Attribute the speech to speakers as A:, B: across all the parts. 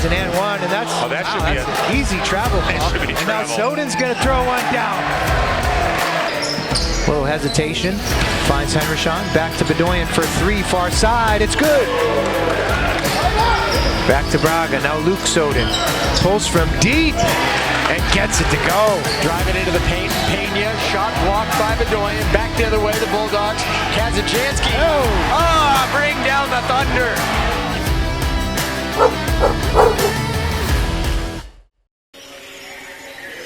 A: an and one, and that's,
B: that should be
A: an easy travel call. And now Soden's going to throw one down. Little hesitation. Finds Henderson. Back to Bedoyan for three. Far side. It's good. Back to Braga. Now Luke Soden. Pulls from deep and gets it to go.
C: Driving into the paint. Pena. Shot blocked by Bedoyan. Back the other way. The Bulldogs. Kazajanski. Bring down the Thunder.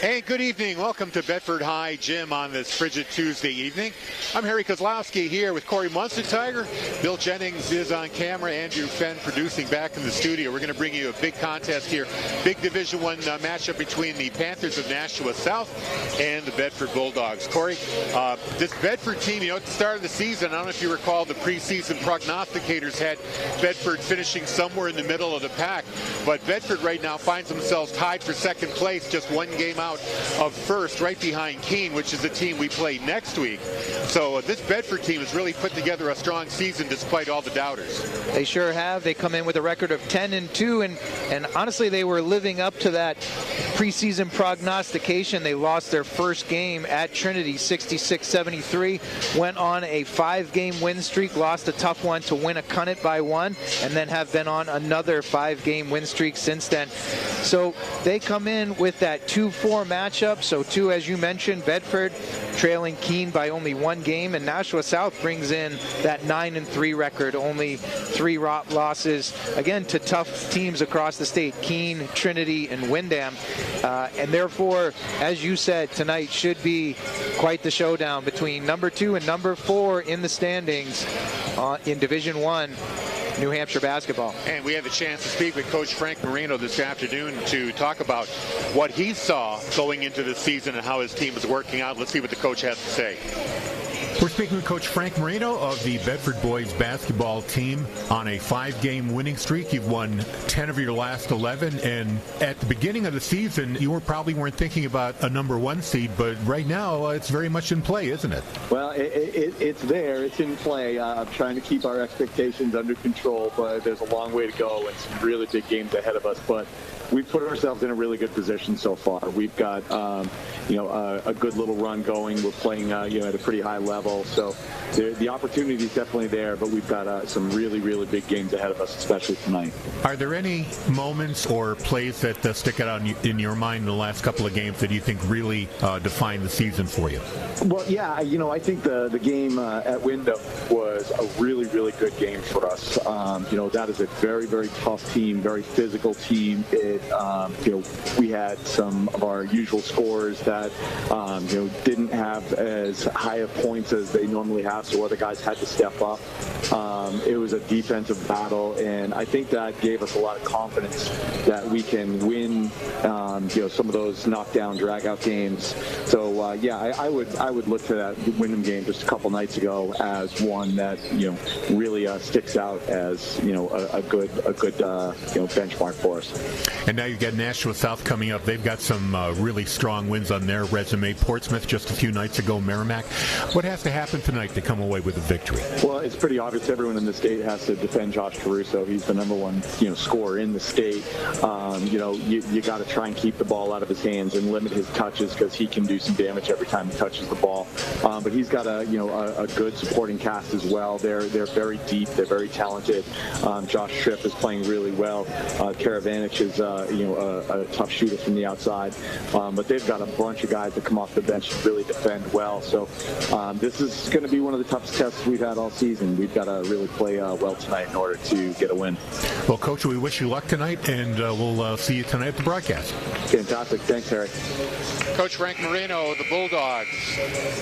B: Hey, good evening. Welcome to Bedford High Gym on this frigid Tuesday evening. I'm Harry Kozlowski here with Corey Munster-Tiger. Bill Jennings is on camera. Andrew Fenn producing back in the studio. We're going to bring you a big contest here. Big Division I matchup between the Panthers of Nashua South and the Bedford Bulldogs. Corey, this Bedford team, at the start of the season, I don't know if you recall, the preseason prognosticators had Bedford finishing somewhere in the middle of the pack. But Bedford right now finds themselves tied for second place, just one game out of first, right behind Keene, which is the team we play next week. So this Bedford team has really put together a strong season despite all the doubters.
A: They sure have. They come in with a record of 10-2, and honestly, they were living up to that preseason prognostication. They lost their first game at Trinity, 66-73. Went on a 5-game win streak, lost a tough one to Winnacunnet by 1, and then have been on another 5-game win streak since then. So they come in with that 2-4 matchup. So 2, as you mentioned, Bedford trailing Keene by only 1 game, and Nashua South brings in that 9-3 record, only 3 losses, again, to tough teams across the state, Keene, Trinity, and Windham. And therefore, as you said, tonight should be quite the showdown between number 2 and number 4 in the standings in Division I. New Hampshire basketball.
B: And we had the chance to speak with Coach Frank Marino this afternoon to talk about what he saw going into the season and how his team is working out. Let's see what the coach has to say.
D: We're speaking with Coach Frank Marino of the Bedford boys basketball team on a 5-game winning streak. You've won 10 of your last 11, and at the beginning of the season, you probably weren't thinking about a number 1 seed, but right now it's very much in play, isn't it?
E: Well, it's there. It's in play. I'm trying to keep our expectations under control, but there's a long way to go and some really big games ahead of us. But we've put ourselves in a really good position so far. We've got, a good little run going. We're playing, at a pretty high level. So the opportunity is definitely there, but we've got some really, really big games ahead of us, especially tonight.
D: Are there any moments or plays that stick out in your mind in the last couple of games that you think really define the season for you?
E: Well, yeah, I think the game at Windham was a really, really good game for us. That is a very, very tough team, very physical team. We had some of our usual scorers that, didn't have as high of points as they normally have, so other guys had to step up. It was a defensive battle, and I think that gave us a lot of confidence that we can win, some of those knockdown, drag-out games. So, I would look to that Windham game just a couple nights ago as one that, really sticks out as, a good benchmark for us.
D: And now you've got Nashua South coming up. They've got some really strong wins on their resume. Portsmouth just a few nights ago, Merrimack. What has to happen tonight to come away with a victory?
E: Well, it's pretty obvious. Everyone in the state has to defend Josh Caruso. He's the number 1, scorer in the state. You got to try and keep the ball out of his hands and limit his touches because he can do some damage every time he touches the ball. But he's got a good supporting cast as well. They're very deep. They're very talented. Josh Tripp is playing really well. Karavanich is a tough shooter from the outside. But they've got a bunch of guys that come off the bench to really defend well. So this is going to be one of the toughest tests we've had all season. We've got to really play well tonight in order to get a win.
D: Well, Coach, we wish you luck tonight, and we'll see you tonight at the broadcast.
E: Fantastic. Thanks, Harry.
B: Coach Frank Marino, the Bulldogs.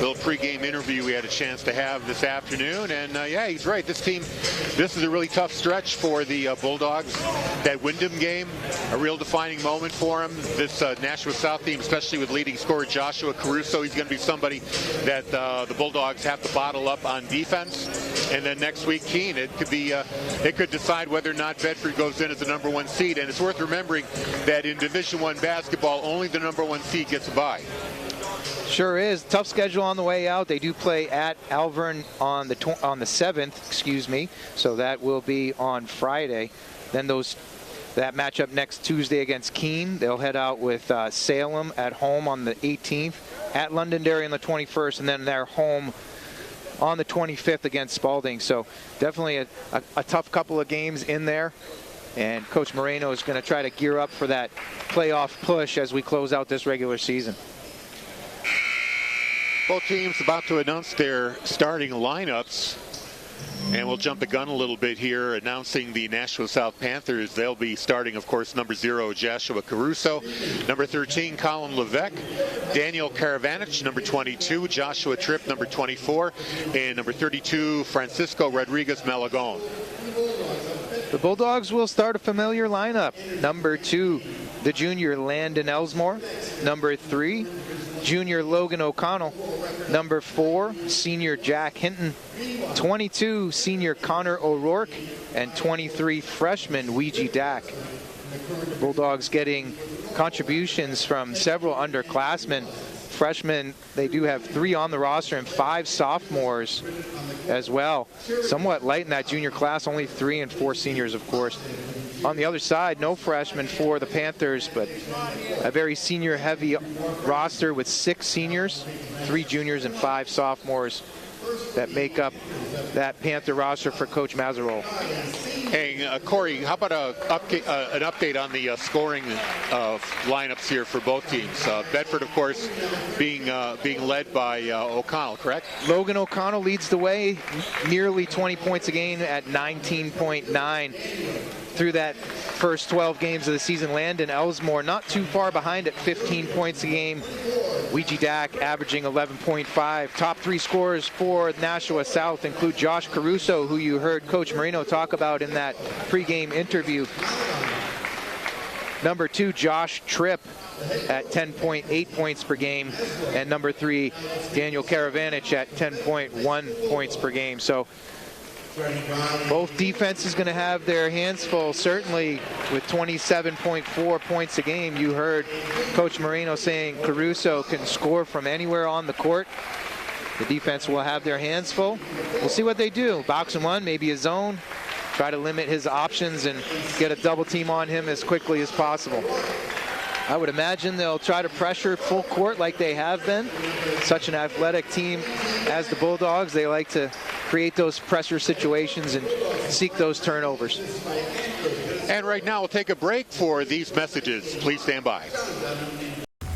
B: Little pregame interview we had a chance to have this afternoon, and he's right. This is a really tough stretch for the Bulldogs. That Windham game, a real defining moment for them. This Nashua South team, especially with leading scorer Joshua Caruso, he's going to be somebody that the Bulldogs have to bottle up on defense. And then next week, Keene, it could decide whether or not Bedford goes in as the number 1 seed. And it's worth remembering that in Division I basketball, only the number 1 seed gets a bye.
A: Sure is. Tough schedule on the way out. They do play at Alvern on the 7th, so that will be on Friday. Then those that matchup next Tuesday against Keene. They'll head out with Salem at home on the 18th, at Londonderry on the 21st, and then they're home on the 25th against Spalding. So definitely a tough couple of games in there. And Coach Moreno is going to try to gear up for that playoff push as we close out this regular season.
B: Both teams about to announce their starting lineups. And we'll jump the gun a little bit here, announcing the Nashua South Panthers. They'll be starting, of course, number 0, Joshua Caruso, number 13, Colin Levesque, Daniel Karavanich, number 22, Joshua Tripp, number 24, and number 32, Francisco Rodriguez Malagón.
A: The Bulldogs will start a familiar lineup. Number 2, the junior Landon Elsmore. Number 3, junior Logan O'Connell. Number 4, senior Jack Hinton. 22, senior Connor O'Rourke. And 23, freshman Ouija Dak. Bulldogs getting contributions from several underclassmen. Freshmen, they do have 3 on the roster and 5 sophomores as well. Somewhat light in that junior class, only 3 and 4 seniors, of course. On the other side, no freshmen for the Panthers, but a very senior-heavy roster with 6 seniors, 3 juniors, and 5 sophomores that make up that Panther roster for Coach Mazarol.
B: Hey, Corey, how about an update on the scoring lineups here for both teams? Bedford, of course, being led by O'Connell, correct?
A: Logan O'Connell leads the way, nearly 20 points a game at 19.9 through that first 12 games of the season. Landon Elsmore not too far behind at 15 points a game. Ouija Dak averaging 11.5. Top 3 scorers for Nashua South include Josh Caruso, who you heard Coach Moreno talk about in that pregame interview. Number 2, Josh Tripp at 10.8 points per game. And number 3, Daniel Karavanich at 10.1 points per game. So both defenses going to have their hands full, certainly with 27.4 points a game. You heard Coach Moreno saying Caruso can score from anywhere on the court. The defense will have their hands full. We'll see what they do. Box and 1, maybe a zone. Try to limit his options and get a double team on him as quickly as possible. I would imagine they'll try to pressure full court like they have been. Such an athletic team as the Bulldogs, they like to create those pressure situations and seek those turnovers.
B: And right now we'll take a break for these messages. Please stand by.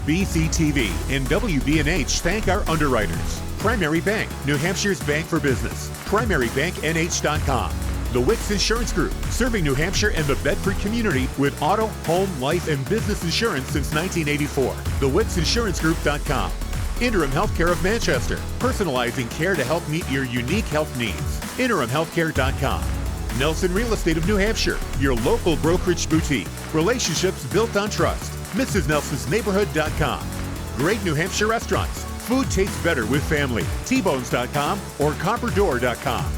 D: BCTV and WBNH thank our underwriters. Primary Bank, New Hampshire's bank for business. PrimaryBankNH.com. The Wicks Insurance Group, serving New Hampshire and the Bedford community with auto, home, life, and business insurance since 1984. TheWicksInsuranceGroup.com. Interim Healthcare of Manchester, personalizing care to help meet your unique health needs. InterimHealthcare.com. Nelson Real Estate of New Hampshire, your local brokerage boutique. Relationships built on trust. MrsNelsonsNeighborhood.com. Great New Hampshire restaurants. Food tastes better with family. Tbones.com or Copperdoor.com.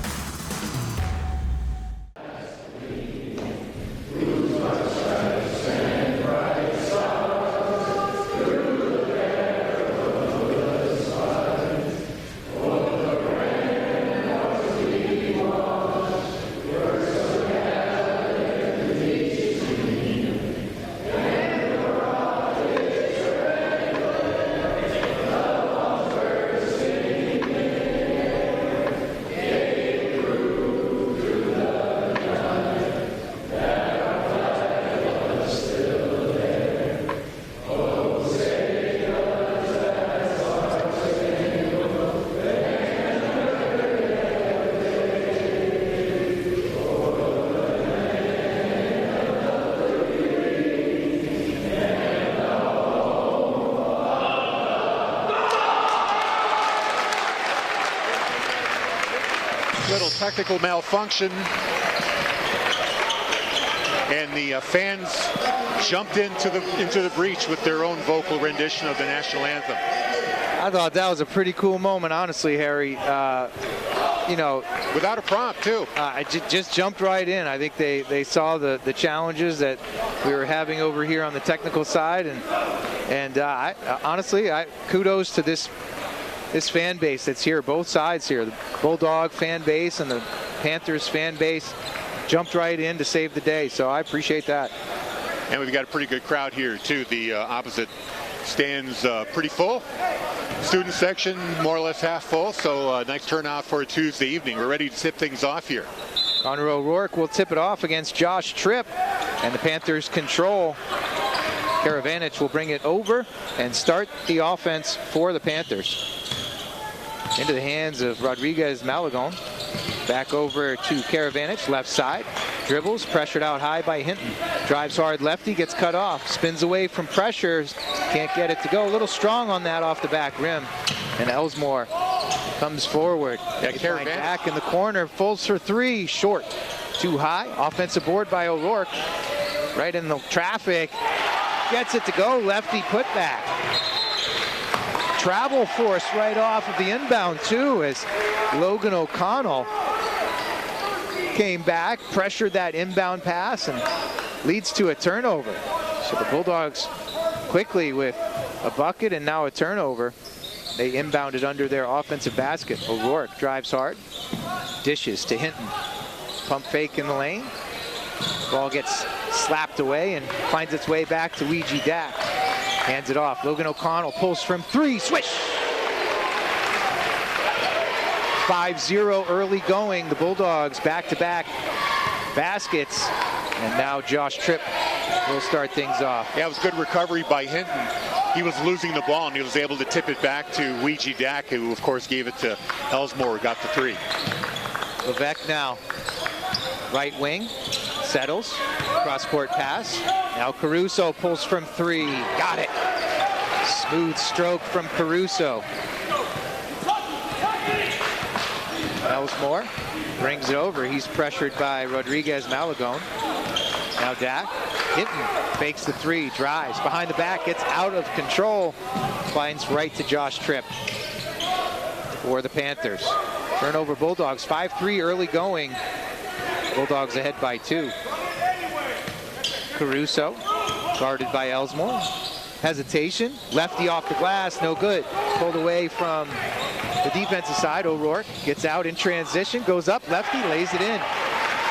B: Little technical malfunction, and the fans jumped into the breach with their own vocal rendition of the national anthem.
A: I thought that was a pretty cool moment, honestly, Harry. You know,
B: without a prompt too.
A: I just jumped right in. I think they saw the challenges that we were having over here on the technical side, and honestly, kudos to this fan base that's here, both sides here, the Bulldog fan base and the Panthers fan base. jumped right in to save the day. So I appreciate that.
B: And we've got a pretty good crowd here, too. The opposite stands pretty full. Student section more or less half full. So nice turnout for a Tuesday evening. We're ready to tip things off here.
A: Connor O'Rourke will tip it off against Josh Tripp. And the Panthers control. Karavanich will bring it over and start the offense for the Panthers. Into the hands of Rodriguez Malagon. Back over to Karavanich, left side. Dribbles, pressured out high by Hinton. Drives hard lefty, gets cut off. Spins away from pressures. Can't get it to go. A little strong on that off the back rim. And Elsmore comes forward.
B: Karavanich
A: back in the corner. Pulls for three. Short. Too high. Offensive board by O'Rourke. Right in the traffic. Gets it to go. Lefty put back. Travel force right off of the inbound too, as Logan O'Connell came back, pressured that inbound pass, and leads to a turnover. So the Bulldogs quickly with a bucket and now a turnover. They inbounded under their offensive basket. O'Rourke drives hard, dishes to Hinton. Pump fake in the lane. Ball gets slapped away and finds its way back to Ouija Dak. Hands it off. Logan O'Connell pulls from three. Swish! 5-0 early going. The Bulldogs back-to-back baskets. And now Josh Tripp will start things off.
B: Yeah, it was good recovery by Hinton. He was losing the ball, and he was able to tip it back to Ouija Dak, who, of course, gave it to Elsmore, who got the three.
A: Levesque now. Right wing. Settles. Cross-court pass. Now Caruso pulls from three. Got it. Smooth stroke from Caruso. Elsmore brings it over. He's pressured by Rodriguez Malagon. Now Dak. Hinton fakes the three. Drives. Behind the back. Gets out of control. Finds right to Josh Tripp for the Panthers. Turnover Bulldogs. 5-3 early going. Bulldogs ahead by 2. Caruso, guarded by Elsmore. Hesitation, lefty off the glass, no good. Pulled away from the defensive side. O'Rourke gets out in transition, goes up, lefty, lays it in.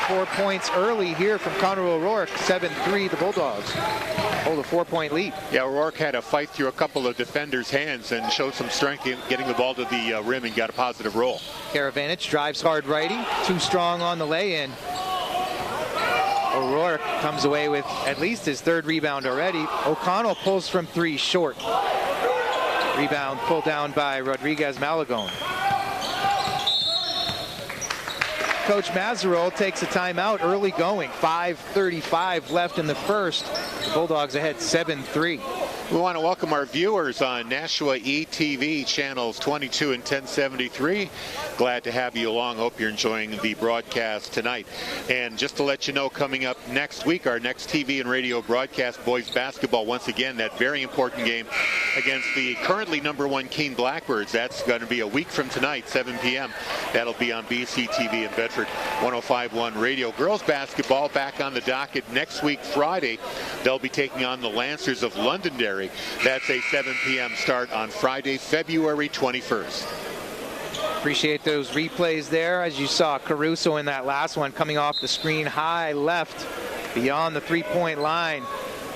A: 4 points early here from Connor O'Rourke. 7-3 the Bulldogs. Hold a 4-point lead.
B: Yeah, O'Rourke had to fight through a couple of defenders' hands and showed some strength in getting the ball to the rim and got a positive roll.
A: Karavanich drives hard righty, too strong on the lay-in. O'Rourke comes away with at least his third rebound already. O'Connell pulls from three, short. Rebound pulled down by Rodriguez Malagon. Coach Mazarol takes a timeout early going. 5:35 left in the first. The Bulldogs ahead 7-3.
B: We want to welcome our viewers on Nashua ETV channels 22 and 1073. Glad to have you along. Hope you're enjoying the broadcast tonight. And just to let you know, coming up next week, our next TV and radio broadcast, boys basketball, once again, that very important game against the currently #1 Keene Blackbirds. That's going to be a week from tonight, 7 p.m. That'll be on BCTV in Bedford, 105.1 radio. Girls basketball back on the docket next week, Friday. They'll be taking on the Lancers of Londonderry. That's a 7 p.m. start on Friday, February 21st.
A: Appreciate those replays there. As you saw, Caruso in that last one coming off the screen high left beyond the three-point line.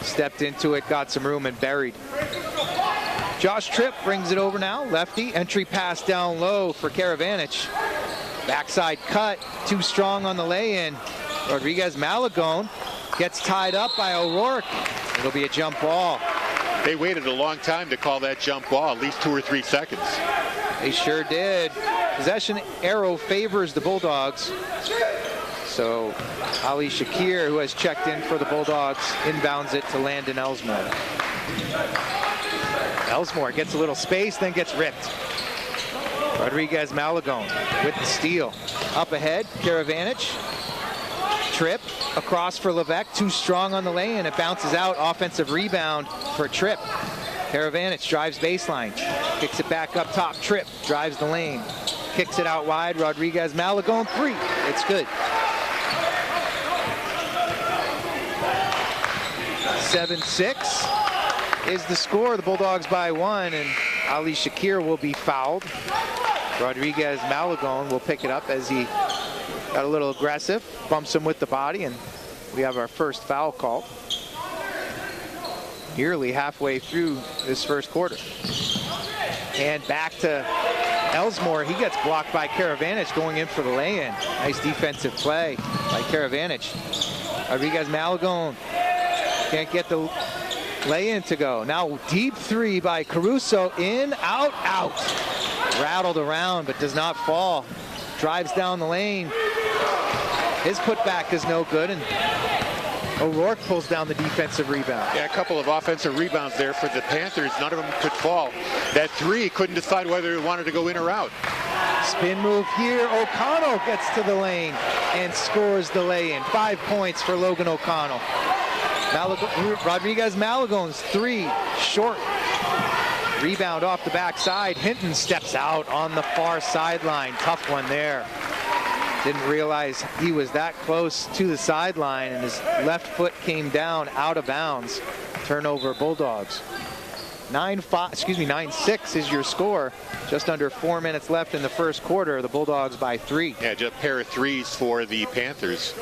A: Stepped into it, got some room and buried. Josh Tripp brings it over now. Lefty, entry pass down low for Karavanich. Backside cut, too strong on the lay-in. Rodriguez Malagon gets tied up by O'Rourke. It'll be a jump ball.
B: They waited a long time to call that jump ball, at least 2 or 3 seconds.
A: They sure did. Possession arrow favors the Bulldogs. So Ali Shakir, who has checked in for the Bulldogs, inbounds it to Landon Elsmore. Elsmore gets a little space, then gets ripped. Rodriguez Malagon with the steal. Up ahead, Karavanich. Tripp across for Levesque, too strong on the lane, and it bounces out. Offensive rebound for Tripp. Karavanich drives baseline, kicks it back up top. Tripp drives the lane, kicks it out wide. Rodriguez Malagon, three. It's good. 7-6 is the score. The Bulldogs by 1, and Ali Shakir will be fouled. Rodriguez Malagon will pick it up as he got a little aggressive, bumps him with the body, and we have our first foul called. Nearly halfway through this first quarter. And back to Elsmore. He gets blocked by Karavanich going in for the lay-in. Nice defensive play by Karavanich. Rodriguez Malagone can't get the lay-in to go. Now deep three by Caruso. In, out, out. Rattled around but does not fall. Drives down the lane. His putback is no good, and O'Rourke pulls down the defensive rebound.
B: Yeah, a couple of offensive rebounds there for the Panthers. None of them could fall. That three couldn't decide whether he wanted to go in or out.
A: Spin move here. O'Connell gets to the lane and scores the lay-in. 5 points for Logan O'Connell. Rodriguez Malagone's three short. Rebound off the backside. Hinton steps out on the far sideline. Tough one there. Didn't realize he was that close to the sideline, and his left foot came down out of bounds. Turnover Bulldogs. 9-6 is your score. Just under 4 minutes left in the first quarter. The Bulldogs by 3.
B: Yeah, just a pair of threes for the Panthers.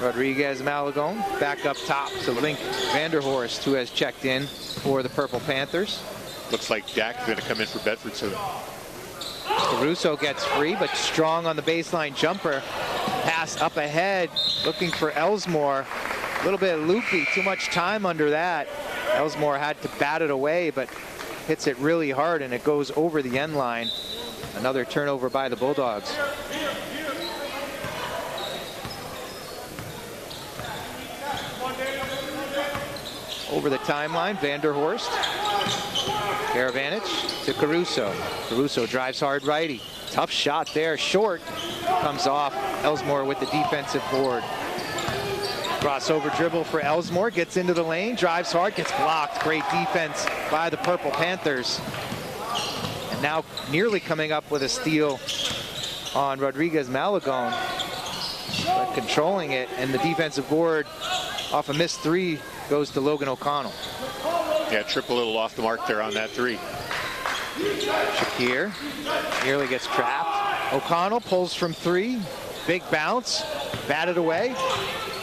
A: Rodriguez Malagone back up top to Link Vanderhorst, who has checked in for the Purple Panthers.
B: Looks like Dak's going to come in for Bedford soon.
A: Caruso gets free, but strong on the baseline jumper. Pass up ahead, looking for Elsmore. A little bit loopy, too much time under that. Elsmore had to bat it away, but hits it really hard, and it goes over the end line. Another turnover by the Bulldogs. Over the timeline, Vanderhorst. Karavanich to Caruso. Caruso drives hard righty. Tough shot there, short. Comes off. Elsmore with the defensive board. Crossover dribble for Elsmore. Gets into the lane, drives hard, gets blocked. Great defense by the Purple Panthers. And now nearly coming up with a steal on Rodriguez Malagone. But controlling it, and the defensive board off a missed three goes to Logan O'Connell.
B: Yeah, trip a little off the mark there on that three.
A: Shakir nearly gets trapped. O'Connell pulls from three. Big bounce. Batted away.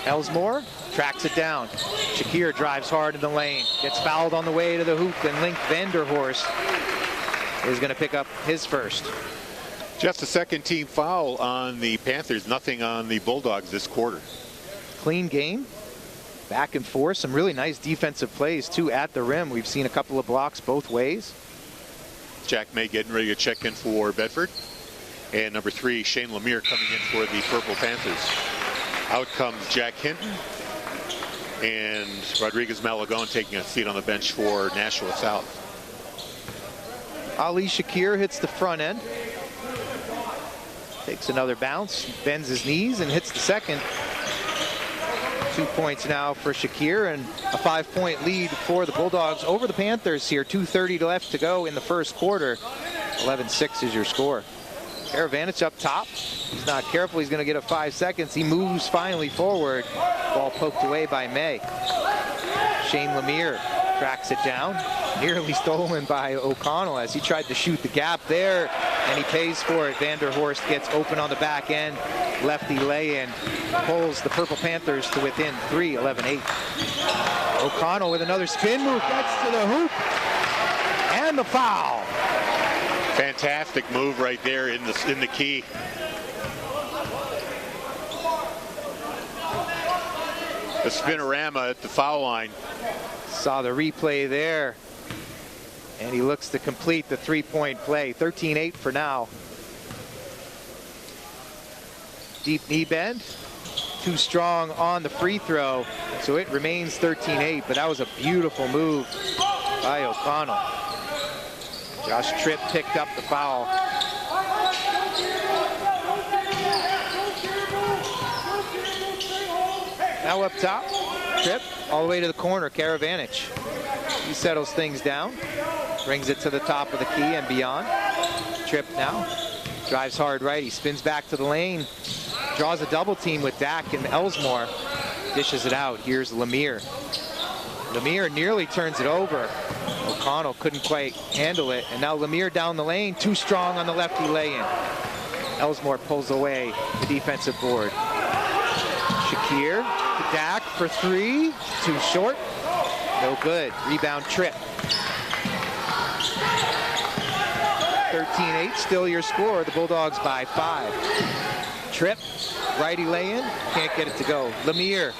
A: Elsmore tracks it down. Shakir drives hard in the lane. Gets fouled on the way to the hoop, and Link Vanderhorst is going to pick up his first.
B: Just a second team foul on the Panthers. Nothing on the Bulldogs this quarter.
A: Clean game. Back and forth. Some really nice defensive plays, too, at the rim. We've seen a couple of blocks both ways.
B: Jack May getting ready to check in for Bedford. And number 3, Shane Lemire coming in for the Purple Panthers. Out comes Jack Hinton. And Rodriguez Malagone taking a seat on the bench for Nashua South.
A: Ali Shakir hits the front end. Takes another bounce, bends his knees, and hits the second. 2 points now for Shakir, and a 5-point lead for the Bulldogs over the Panthers here. 2:30 left to go in the first quarter. 11-6 is your score. Karavanich up top. He's not careful. He's going to get a 5 seconds. He moves finally forward. Ball poked away by May. Shane Lemire tracks it down. Nearly stolen by O'Connell as he tried to shoot the gap there, and he pays for it. Vanderhorst gets open on the back end. Lefty lay-in pulls the Purple Panthers to within 3, 11-8. O'Connell with another spin move, gets to the hoop, and the foul.
B: Fantastic move right there in the key. The spinorama at the foul line.
A: Saw the replay there, and he looks to complete the 3-point play. 13-8 for now. Deep knee bend, too strong on the free throw, so it remains 13-8, but that was a beautiful move by O'Connell. Josh Tripp picked up the foul. Now up top, Tripp all the way to the corner. Karavanich, he settles things down, brings it to the top of the key and beyond. Tripp now drives hard right. He spins back to the lane, draws a double team with Dak and Elsmore, dishes it out. Here's Lemire. Lemire nearly turns it over. O'Connell couldn't quite handle it, and now Lemire down the lane, too strong on the lefty lay-in. Elsmore pulls away the defensive board. Shakir to Dak for three. Too short. No good. Rebound Tripp. 13-8, still your score. The Bulldogs by 5. Tripp, righty lay-in, can't get it to go. Lemire,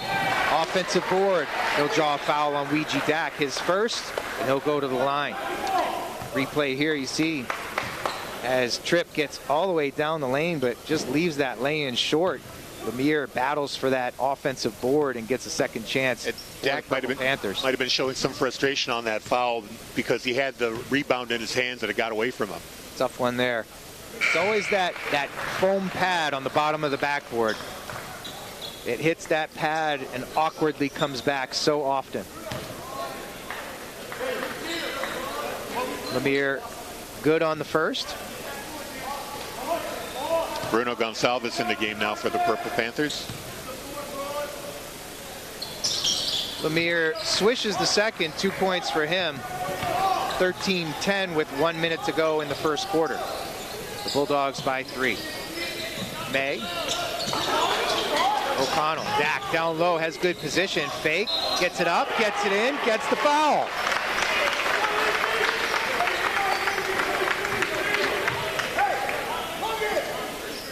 A: offensive board. He'll draw a foul on Ouija Dak, his first, and he'll go to the line. Replay here, you see, as Tripp gets all the way down the lane, but just leaves that lay-in short. Lemire battles for that offensive board and gets a second chance.
B: Dak might have been showing some frustration on that foul because he had the rebound in his hands and it got away from him.
A: Tough one there. It's always that foam pad on the bottom of the backboard. It hits that pad and awkwardly comes back so often. Lemire good on the first.
B: Bruno Gonçalves in the game now for the Purple Panthers.
A: Lemire swishes the second, 2 points for him. 13-10 with 1 minute to go in the first quarter. The Bulldogs by 3. May. O'Connell. Dak down low, has good position. Fake, gets it up, gets it in, gets the foul.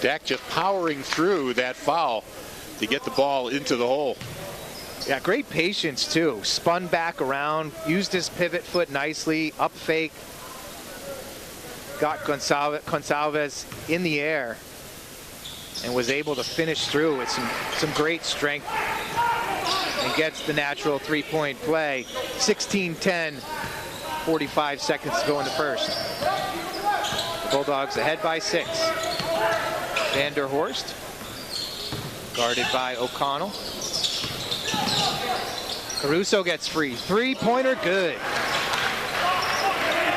B: Dak just powering through that foul to get the ball into the hole.
A: Yeah, great patience too. Spun back around, used his pivot foot nicely, up fake. Got Gonçalves in the air and was able to finish through with some great strength and gets the natural three-point play. 16-10, 45 seconds to go in the first. The Bulldogs ahead by 6. Vanderhorst, guarded by O'Connell. Caruso gets free. Three-pointer, good.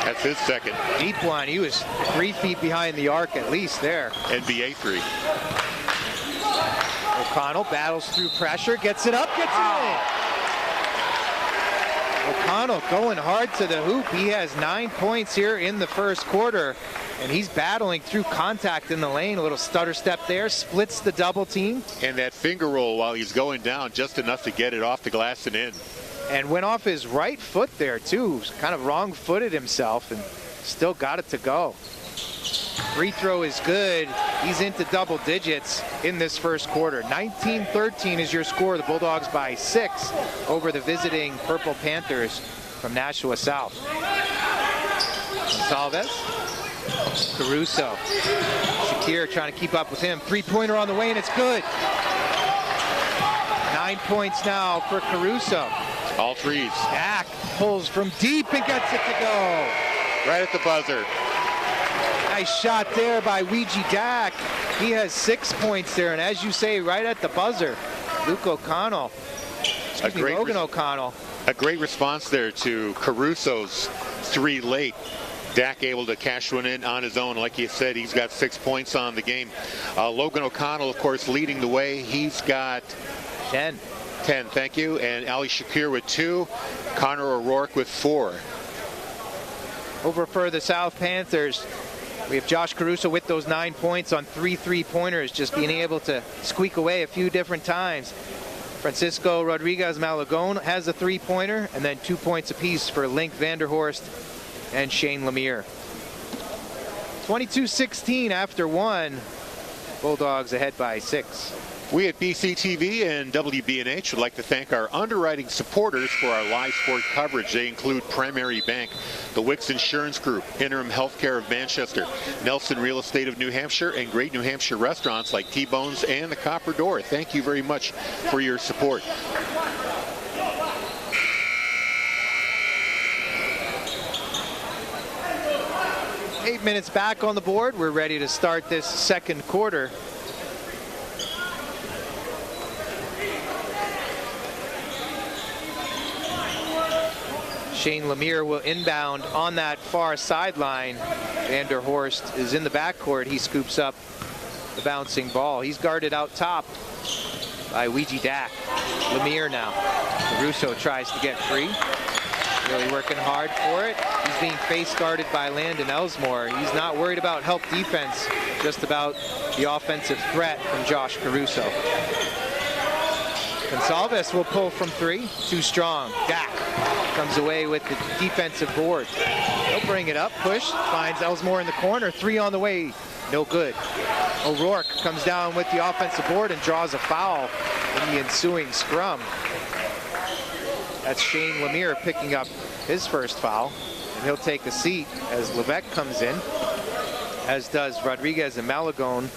B: That's his second.
A: Deep one. He was 3 feet behind the arc at least there.
B: NBA three.
A: O'Connell battles through pressure, gets it up, gets it in. O'Connell going hard to the hoop. He has 9 points here in the first quarter, and he's battling through contact in the lane. A little stutter step there, splits the double team.
B: And that finger roll while he's going down, just enough to get it off the glass and in.
A: And went off his right foot there too. Kind of wrong-footed himself and still got it to go. Free throw is good. He's into double digits in this first quarter. 19-13 is your score. The Bulldogs by 6 over the visiting Purple Panthers from Nashua South. Gonçalves. Caruso. Shakir trying to keep up with him. Three-pointer on the way, and it's good. 9 points now for Caruso.
B: All threes.
A: Dak pulls from deep and gets it to go.
B: Right at the buzzer.
A: Nice shot there by Ouija Dak. He has 6 points there, and as you say, right at the buzzer, Logan O'Connell.
B: A great response there to Caruso's three late. Dak able to cash one in on his own. Like you said, he's got 6 points on the game. Logan O'Connell, of course, leading the way. He's got
A: 10,
B: thank you. And Ali Shakir with 2. Connor O'Rourke with 4.
A: Over for the South Panthers, we have Josh Caruso with those 9 points on 3 three-pointers, just being able to squeak away a few different times. Francisco Rodriguez Malagón has a three-pointer, and then 2 points apiece for Link Vanderhorst and Shane Lemire. 22-16 after 1. Bulldogs ahead by 6.
B: We at BCTV and WBNH would like to thank our underwriting supporters for our live sport coverage. They include Primary Bank, the Wicks Insurance Group, Interim Healthcare of Manchester, Nelson Real Estate of New Hampshire, and great New Hampshire restaurants like T-Bones and the Copper Door. Thank you very much for your support.
A: Eight minutes back on the board. We're ready to start this second quarter. Shane Lemire will inbound on that far sideline. Vanderhorst is in the backcourt. He scoops up the bouncing ball. He's guarded out top by Ouija Dak. Lemire now. Caruso tries to get free. Really working hard for it. He's being face guarded by Landon Elsmore. He's not worried about help defense, just about the offensive threat from Josh Caruso. Gonsalves will pull from three. Too strong. Dak comes away with the defensive board. He'll bring it up. Push. Finds Elsmore in the corner. Three on the way. No good. O'Rourke comes down with the offensive board and draws a foul in the ensuing scrum. That's Shane Lemire picking up his first foul. And he'll take a seat as Levesque comes in, as does Rodriguez and Malagone.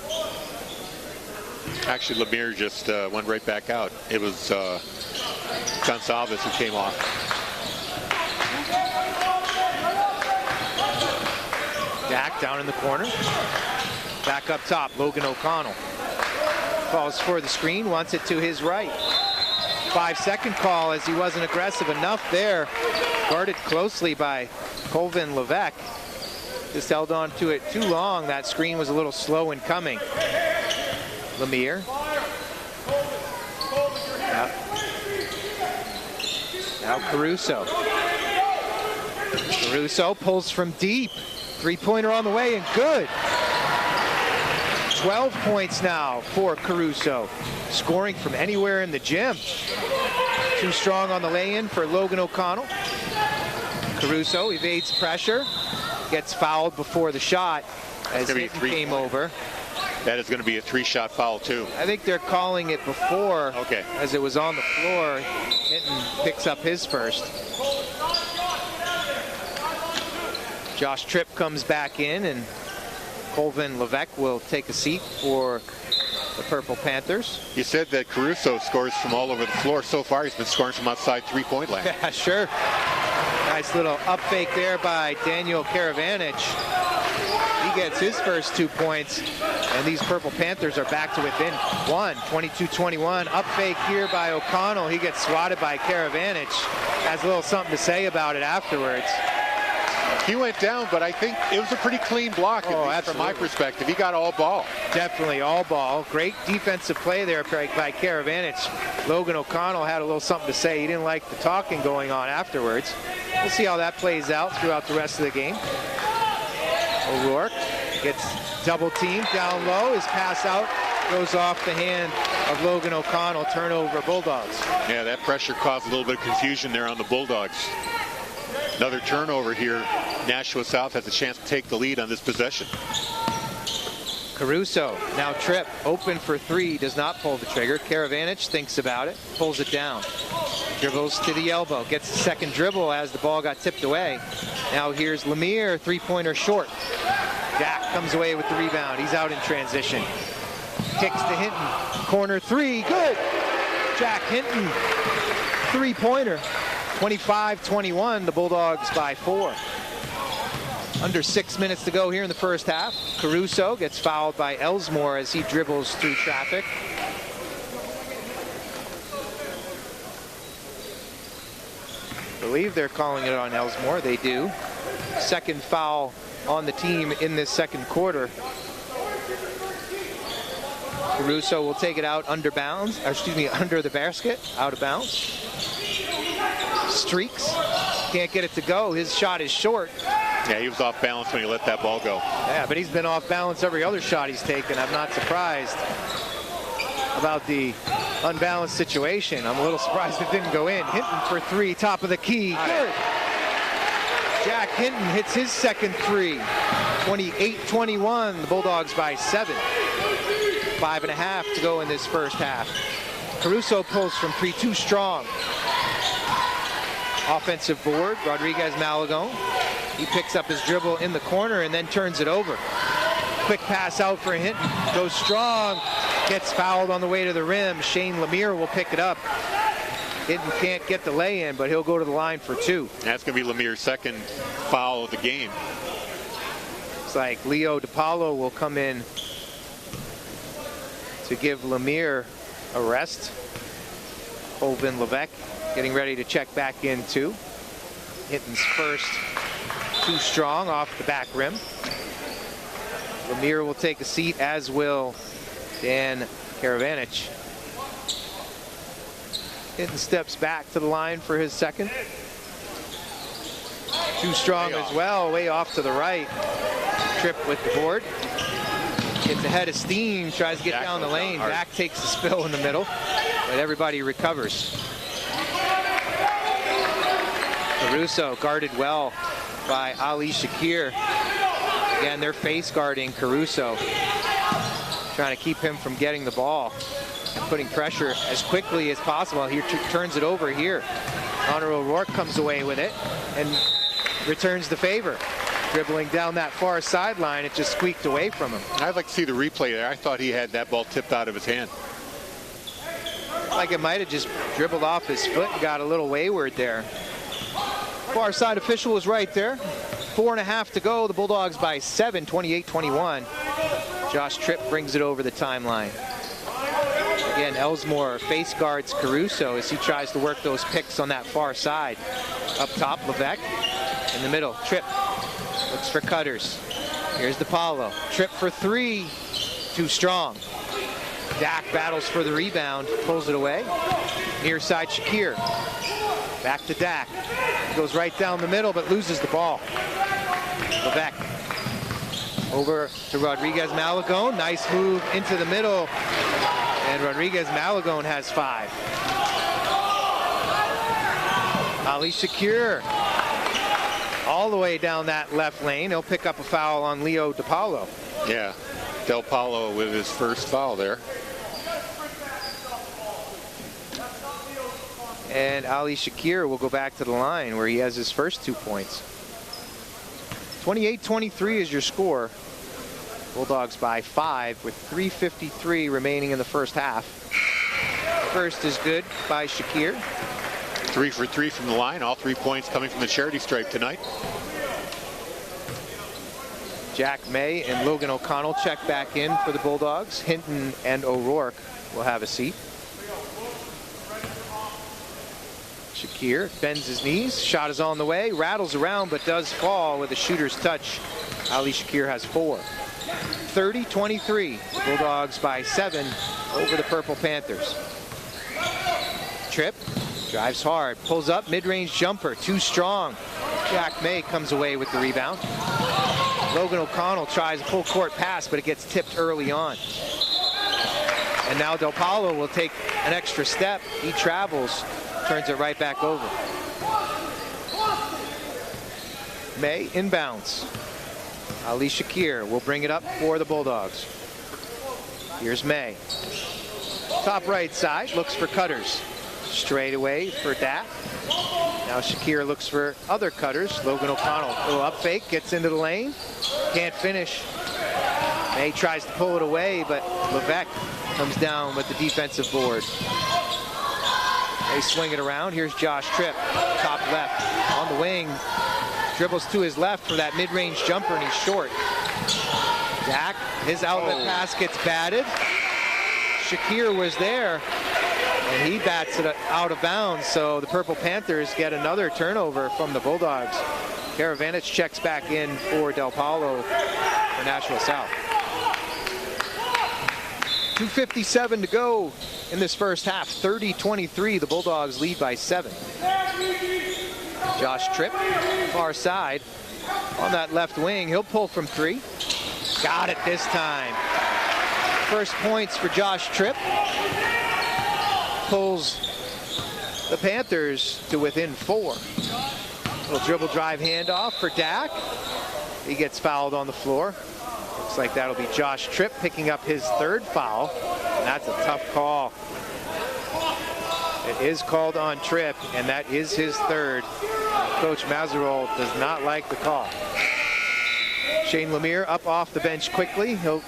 B: Actually, Lemire just went right back out. It was Gonsalves who came off.
A: Dak down in the corner. Back up top, Logan O'Connell. Falls for the screen, wants it to his right. 5-second call as he wasn't aggressive enough there. Guarded closely by Colvin Levesque. Just held on to it too long. That screen was a little slow in coming. Lemire. Now Caruso. Caruso pulls from deep. Three-pointer on the way and good. 12 points now for Caruso. Scoring from anywhere in the gym. Too strong on the lay-in for Logan O'Connell. Caruso evades pressure. Gets fouled before the shot as Hinton came over.
B: That is going to be a three-shot foul, too.
A: I think they're calling it before,
B: okay,
A: as it was on the floor. Hinton picks up his first. Josh Tripp comes back in, and Colvin Levesque will take a seat for the Purple Panthers.
B: You said that Caruso scores from all over the floor. So far, he's been scoring from outside three-point land.
A: Yeah, sure. Nice little up fake there by Daniel Karavanich. He gets his first 2 points, and these Purple Panthers are back to within one, 22-21. Up fake here by O'Connell. He gets swatted by Karavanich. Has a little something to say about it afterwards.
B: He went down, but I think it was a pretty clean block, at least from my perspective. He got all ball.
A: Definitely all ball. Great defensive play there by Karavanich. Logan O'Connell had a little something to say. He didn't like the talking going on afterwards. We'll see how that plays out throughout the rest of the game. O'Rourke gets double teamed down low. His pass out goes off the hand of Logan O'Connell. Turnover Bulldogs.
B: Yeah, that pressure caused a little bit of confusion there on the Bulldogs. Another turnover here. Nashua South has a chance to take the lead on this possession.
A: Caruso, now Tripp, open for three, does not pull the trigger. Karavanich thinks about it, pulls it down. Dribbles to the elbow, gets the second dribble as the ball got tipped away. Now here's Lemire, three-pointer short. Dak comes away with the rebound. He's out in transition. Kicks to Hinton. Corner three, good. Jack Hinton, three-pointer. 25-21, the Bulldogs by 4. Under 6 minutes to go here in the first half. Caruso gets fouled by Elsmore as he dribbles through traffic. I believe they're calling it on Elsmore. They do. Second foul on the team in this second quarter. Caruso will take it out under bounds, or excuse me, under the basket, out of bounds. Streaks, can't get it to go. His shot is short.
B: Yeah, he was off balance when he let that ball go.
A: Yeah, but he's been off balance every other shot he's taken. I'm not surprised about the unbalanced situation. I'm a little surprised it didn't go in. Hinton for three, top of the key. Good. Jack Hinton hits his second three. 28-21, the Bulldogs by 7. 5.5 to go in this first half. Caruso pulls from three, too strong. Offensive board, Rodriguez Malagone. He picks up his dribble in the corner and then turns it over. Quick pass out for Hinton. Goes strong. Gets fouled on the way to the rim. Shane Lemire will pick it up. Hinton can't get the lay-in, but he'll go to the line for 2.
B: That's going to be Lemire's second foul of the game.
A: Looks like Leo DiPaolo will come in to give Lemire a rest. Colvin Levesque getting ready to check back in too. Hinton's first, too strong off the back rim. Lemire will take a seat, as will Dan Karavanich. Hinton steps back to the line for his second. Too strong as well, way off to the right. Tripp with the board. Gets ahead of steam, tries to get down the lane. Dak takes the spill in the middle, but everybody recovers. Caruso guarded well by Ali Shakir. Again, they're face guarding Caruso, trying to keep him from getting the ball, putting pressure as quickly as possible. He turns it over here. Connor O'Rourke comes away with it and returns the favor. Dribbling down that far sideline, it just squeaked away from him.
B: I'd like to see the replay there. I thought he had that ball tipped out of his hand.
A: Like it might have just dribbled off his foot and got a little wayward there. Far side official was right there. 4.5 to go. The Bulldogs by 7, 28-21. Josh Tripp brings it over the timeline. Again, Elsmore face guards Caruso as he tries to work those picks on that far side. Up top, Levesque. In the middle, Tripp looks for cutters. Here's DePaulo. Tripp for three. Too strong. Dak battles for the rebound, pulls it away. Near side, Shakir. Back to Dak. Goes right down the middle, but loses the ball. Levesque. Over to Rodriguez Malagone. Nice move into the middle. And Rodriguez Malagone has 5. Ali Shakir. All the way down that left lane. He'll pick up a foul on Leo DePaulo.
B: Yeah, Del Paulo with his first foul there.
A: And Ali Shakir will go back to the line where he has his first 2 points. 28-23 is your score. Bulldogs by 5 with 3:53 remaining in the first half. First is good by Shakir.
B: 3 for 3 from the line. All 3 points coming from the charity stripe tonight.
A: Jack May and Logan O'Connell check back in for the Bulldogs. Hinton and O'Rourke will have a seat. Shakir bends his knees. Shot is on the way. Rattles around but does fall with a shooter's touch. Ali Shakir has 4. 30-23. Bulldogs by 7 over the Purple Panthers. Tripp drives hard. Pulls up. Mid-range jumper. Too strong. Jack May comes away with the rebound. Logan O'Connell tries a full court pass, but it gets tipped early on. And now Del Paulo will take an extra step. He travels. Turns it right back over. May inbounds. Ali Shakir will bring it up for the Bulldogs. Here's May. Top right side, looks for cutters. Straight away for Dak. Now Shakir looks for other cutters. Logan O'Connell, a little up fake, gets into the lane. Can't finish. May tries to pull it away, but Levesque comes down with the defensive board. They swing it around. Here's Josh Tripp, top left, on the wing. Dribbles to his left for that mid-range jumper, and he's short. Dak, his outlet pass gets batted. Shakir was there, and he bats it out of bounds, so the Purple Panthers get another turnover from the Bulldogs. Karavanich checks back in for Del Paulo for Nashua South. 2:57 to go in this first half. 30-23, the Bulldogs lead by 7. Josh Tripp, far side, on that left wing. He'll pull from 3. Got it this time. First points for Josh Tripp. Pulls the Panthers to within 4. Little dribble drive handoff for Dak. He gets fouled on the floor. Looks like that'll be Josh Tripp picking up his 3rd foul. And that's a tough call. It is called on Tripp, and that is his 3rd. Coach Mazarol does not like the call. Shane Lemire up off the bench quickly. He'll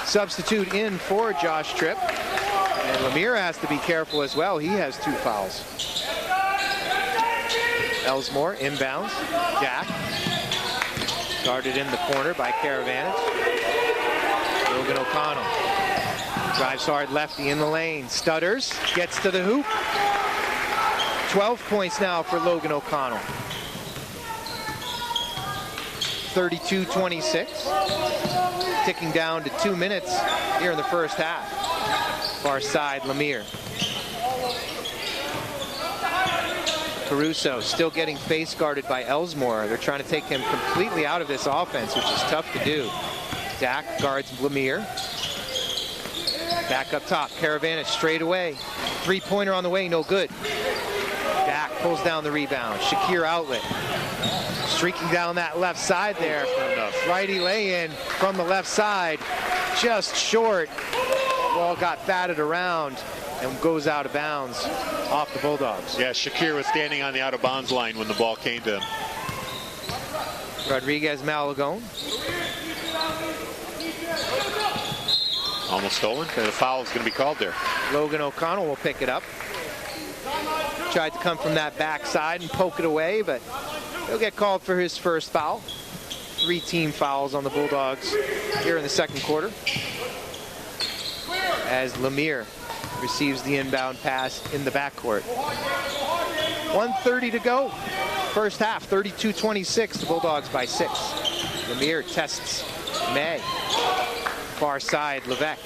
A: substitute in for Josh Tripp. And Lemire has to be careful as well. He has 2 fouls. Elsmore inbounds. Dak. Guarded in the corner by Karavanich. Logan O'Connell. Drives hard lefty in the lane. Stutters. Gets to the hoop. 12 points now for Logan O'Connell. 32-26. Ticking down to 2 minutes here in the first half. Far side, Lemire. Caruso still getting face guarded by Elsmore. They're trying to take him completely out of this offense, which is tough to do. Dak guards Lemire. Back up top, Karavanich straight away. Three-pointer on the way, no good. Dak pulls down the rebound. Shakir outlet. Streaking down that left side there. Righty lay-in from the left side. Just short. Ball got batted around and goes out of bounds off the Bulldogs.
B: Yeah, Shakir was standing on the out-of-bounds line when the ball came to him.
A: Rodriguez Malagone.
B: Almost stolen. The foul is going to be called there.
A: Logan O'Connell will pick it up. Tried to come from that backside and poke it away, but he'll get called for his first foul. 3 team fouls on the Bulldogs here in the second quarter. As Lemire receives the inbound pass in the backcourt. 1:30 to go. First half, 32-26. The Bulldogs by 6. Lemire tests May. Far side, Levesque.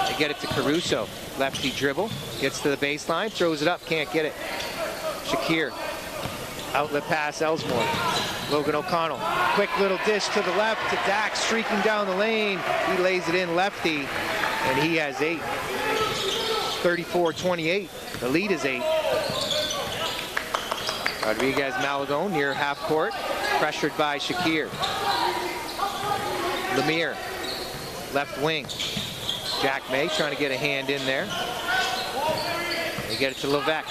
A: They get it to Caruso. Lefty dribble. Gets to the baseline. Throws it up. Can't get it. Shakir. Outlet pass, Elsmore. Logan O'Connell. Quick little dish to the left to Dak, streaking down the lane. He lays it in lefty, and he has 8. 34-28. The lead is 8. Rodriguez Malagone near half court. Pressured by Shakir. Lemire. Left wing. Jack May trying to get a hand in there. They get it to Levesque.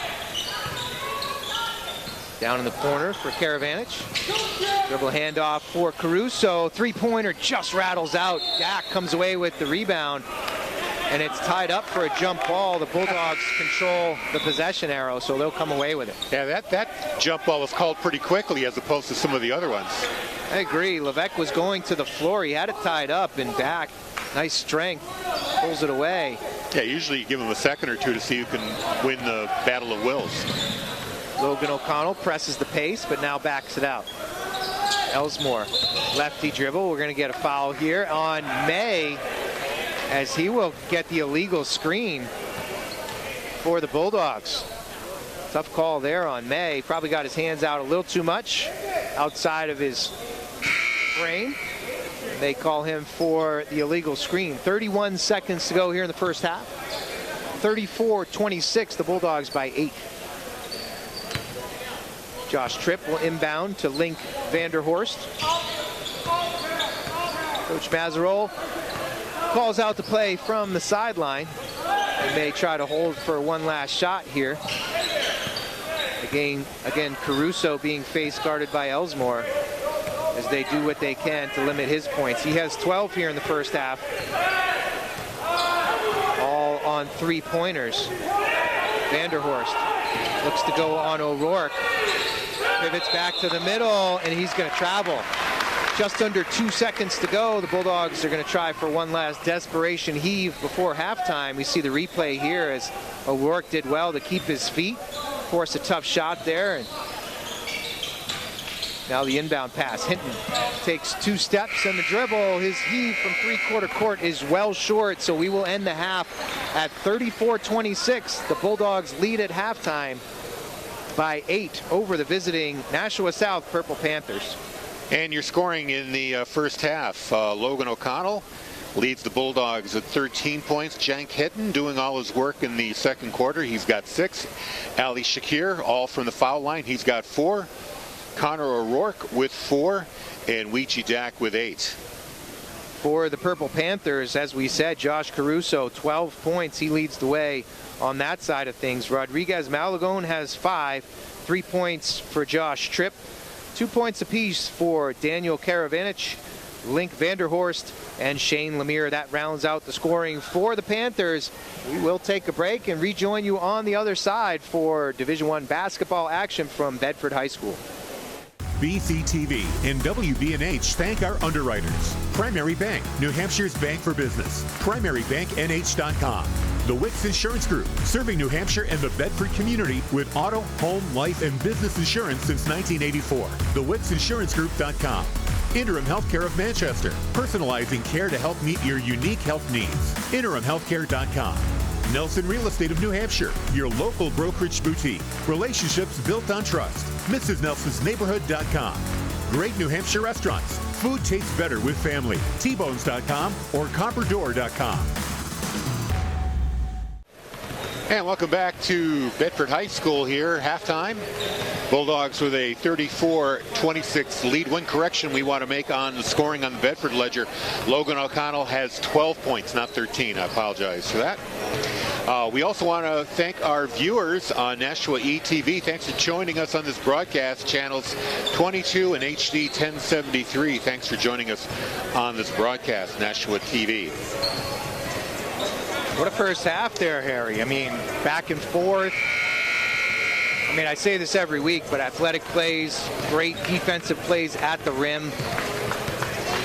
A: Down in the corner for Karavanich. Dribble handoff for Caruso. Three-pointer just rattles out. Dak comes away with the rebound. And it's tied up for a jump ball. The Bulldogs control the possession arrow, so they'll come away with it.
B: Yeah, that jump ball was called pretty quickly as opposed to some of the other ones.
A: I agree. Levesque was going to the floor. He had it tied up, and Dak, nice strength, pulls it away.
B: Yeah, usually you give him a second or two to see who can win the battle of wills.
A: Logan O'Connell presses the pace, but now backs it out. Elsmore, lefty dribble. We're going to get a foul here on May, as he will get the illegal screen for the Bulldogs. Tough call there on May. Probably got his hands out a little too much outside of his frame. They call him for the illegal screen. 31 seconds to go here in the first half. 34-26, the Bulldogs by 8. Josh Tripp will inbound to Link Vanderhorst. Coach Mazarol calls out the play from the sideline. They may try to hold for one last shot here. Again, Caruso being face guarded by Elsmore as they do what they can to limit his points. He has 12 here in the first half. All on 3-pointers. Vanderhorst looks to go on O'Rourke. Pivots back to the middle, and he's going to travel. Just under 2 seconds to go. The Bulldogs are going to try for one last desperation heave before halftime. We see the replay here as O'Rourke did well to keep his feet, force a tough shot there. And now the inbound pass. Hinton takes 2 steps and the dribble. His heave from three-quarter court is well short, so we will end the half at 34-26. The Bulldogs lead at halftime by 8 over the visiting Nashua South Purple Panthers.
B: And you're scoring in the first half. Logan O'Connell leads the Bulldogs at 13 points. Jank Hinton doing all his work in the second quarter. He's got 6. Ali Shakir, all from the foul line. He's got 4. Connor O'Rourke with 4. And Weechie Dak with 8.
A: For the Purple Panthers, as we said, Josh Caruso, 12 points. He leads the way on that side of things. Rodriguez Malagone has 5. 3 points for Josh Tripp. 2 points apiece for Daniel Karavanich, Link Vanderhorst, and Shane Lemire. That rounds out the scoring for the Panthers. We will take a break and rejoin you on the other side for Division I basketball action from Bedford High School.
D: BCTV and WBNH thank our underwriters. Primary Bank, New Hampshire's bank for business. PrimaryBankNH.com. The Wicks Insurance Group, serving New Hampshire and the Bedford community with auto, home, life, and business insurance since 1984. TheWicksInsuranceGroup.com. Interim Healthcare of Manchester, personalizing care to help meet your unique health needs. InterimHealthcare.com. Nelson Real Estate of New Hampshire, your local brokerage boutique. Relationships built on trust. MrsNelsonsNeighborhood.com. Great New Hampshire restaurants. Food tastes better with family. Tbones.com or Copperdoor.com.
B: And welcome back to Bedford High School here, halftime. Bulldogs with a 34-26 lead. One correction we want to make on the scoring on the Bedford ledger. Logan O'Connell has 12 points, not 13. I apologize for that. We also want to thank our viewers on Nashua ETV. Thanks for joining us on this broadcast, channels 22 and HD 1073. Thanks for joining us on this broadcast, Nashua TV.
A: What a first half there, Harry. I mean, back and forth. I mean, I say this every week, but athletic plays, great defensive plays at the rim.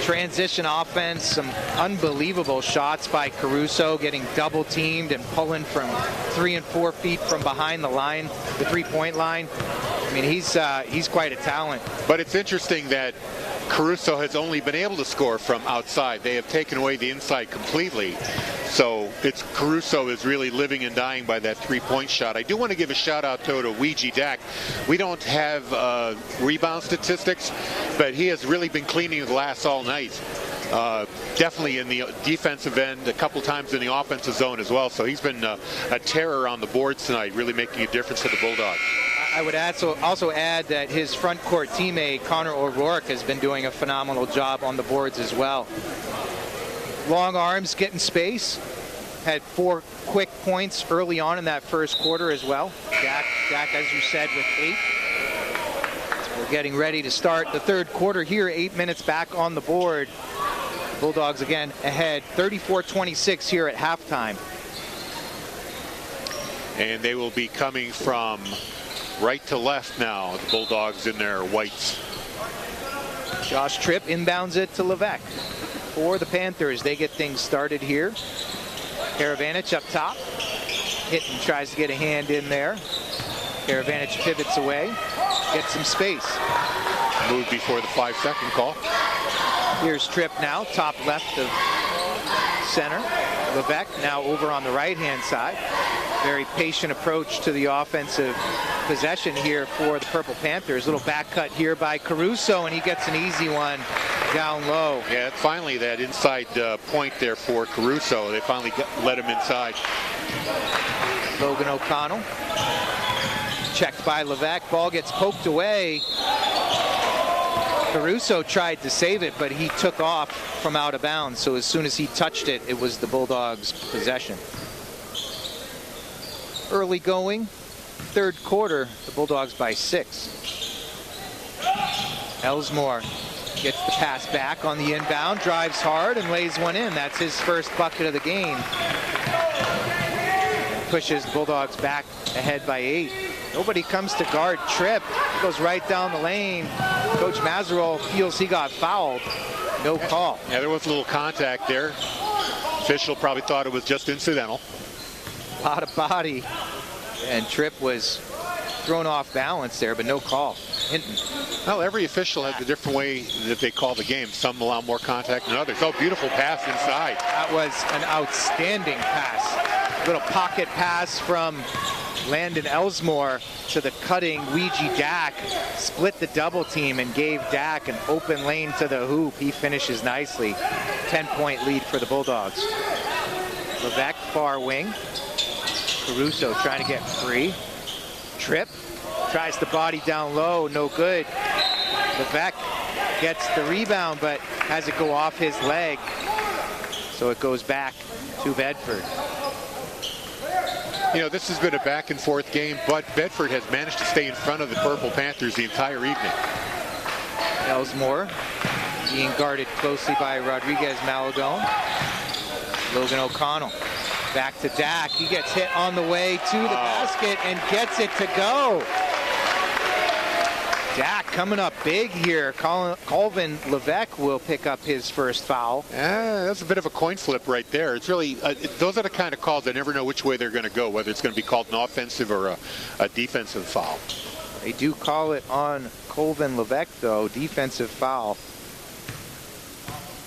A: Transition offense, some unbelievable shots by Caruso, getting double teamed and pulling from 3 and 4 feet from behind the line, the three-point line. I mean, he's quite a talent.
B: But it's interesting that Caruso has only been able to score from outside. They have taken away the inside completely. So it's Caruso is really living and dying by that three-point shot. I do want to give a shout out though to Ouija Dak. We don't have rebound statistics, but he has really been cleaning the glass all night. Definitely in the defensive end, a couple times in the offensive zone as well. So he's been a terror on the boards tonight, really making a difference for the Bulldogs.
A: I would also add that his front court teammate, Connor O'Rourke, has been doing a phenomenal job on the boards as well. Long arms, getting space. Had 4 quick points early on in that first quarter as well. Dak, as you said, with 8. We're getting ready to start the third quarter here. 8 minutes back on the board. Bulldogs again ahead, 34-26 here at halftime.
B: And they will be coming from right to left now, the Bulldogs in their whites.
A: Josh Tripp inbounds it to Levesque. For the Panthers, they get things started here. Karavanich up top. Hinton tries to get a hand in there. Karavanich pivots away. Gets some space.
B: Moved before the 5-second call.
A: Here's Tripp now, top left of center. Levesque now over on the right-hand side. Very patient approach to the offensive possession here for the Purple Panthers. Little back cut here by Caruso, and he gets an easy one down low.
B: Yeah, finally that inside point there for Caruso. They finally let him inside.
A: Logan O'Connell. Checked by Levesque. Ball gets poked away. Caruso tried to save it, but he took off from out of bounds. So as soon as he touched it, it was the Bulldogs' possession. Early going, third quarter, the Bulldogs by 6. Elsmore gets the pass back on the inbound, drives hard and lays one in. That's his first bucket of the game. Pushes the Bulldogs back ahead by 8. Nobody comes to guard Tripp. Goes right down the lane. Coach Mazerol feels he got fouled. No call.
B: Yeah, there was a little contact there. Official probably thought it was just incidental.
A: A lot of body. And Tripp was thrown off balance there, but no call. Hinton.
B: Well, every official has a different way that they call the game. Some allow more contact than others. Oh, beautiful pass inside.
A: That was an outstanding pass. Little pocket pass from Landon Elsmore to the cutting Ouija Dak. Split the double team and gave Dak an open lane to the hoop. He finishes nicely. 10-point lead for the Bulldogs. Levesque far wing. Caruso trying to get free. Tripp tries the body down low, no good. Levesque gets the rebound, but has it go off his leg. So it goes back to Bedford.
B: You know, this has been a back and forth game, but Bedford has managed to stay in front of the Purple Panthers the entire evening.
A: Elsmore being guarded closely by Rodriguez Malagone. Logan O'Connell. Back to Dak. He gets hit on the way to the basket and gets it to go. Dak coming up big here. Colvin Levesque will pick up his first foul.
B: That's a bit of a coin flip right there. It's really, those are the kind of calls I never know which way they're going to go, whether it's going to be called an offensive or a defensive foul.
A: They do call it on Colvin Levesque, though. Defensive foul.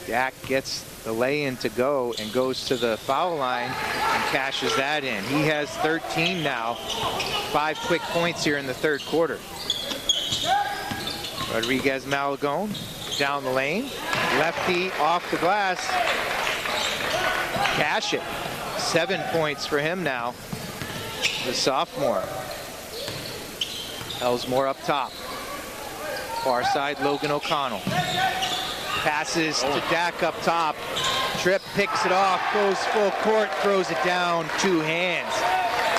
A: Dak gets the lay-in to go and goes to the foul line and cashes that in. He has 13 now. 5 quick points here in the third quarter. Rodriguez Malagón down the lane. Lefty off the glass. Cash it. 7 points for him now. The sophomore. Elsmore up top. Far side, Logan O'Connell. Passes to Dak up top. Tripp picks it off, goes full court, throws it down, 2 hands.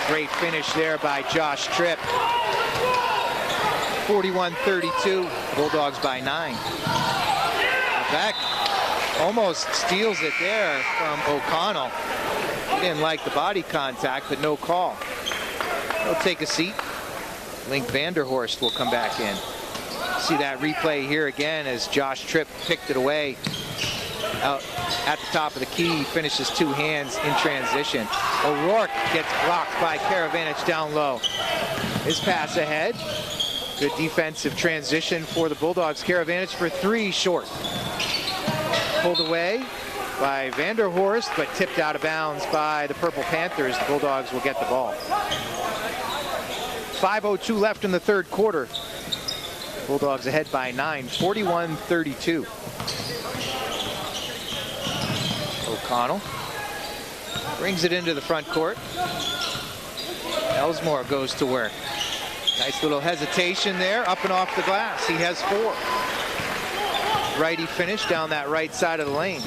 A: Great finish there by Josh Tripp. 41-32, Bulldogs by 9. Dak almost steals it there from O'Connell. He didn't like the body contact, but no call. He'll take a seat. Link Vanderhorst will come back in. See that replay here again as Josh Tripp picked it away out at the top of the key. He finishes 2 hands in transition. O'Rourke gets blocked by Karavanich down low. His pass ahead. Good defensive transition for the Bulldogs. Karavanich for 3 short. Pulled away by Vanderhorst, but tipped out of bounds by the Purple Panthers. The Bulldogs will get the ball. 5:02 left in the third quarter. Bulldogs ahead by 9, 41-32. O'Connell brings it into the front court. Elsmore goes to work. Nice little hesitation there, up and off the glass. He has 4. Righty finish down that right side of the lane.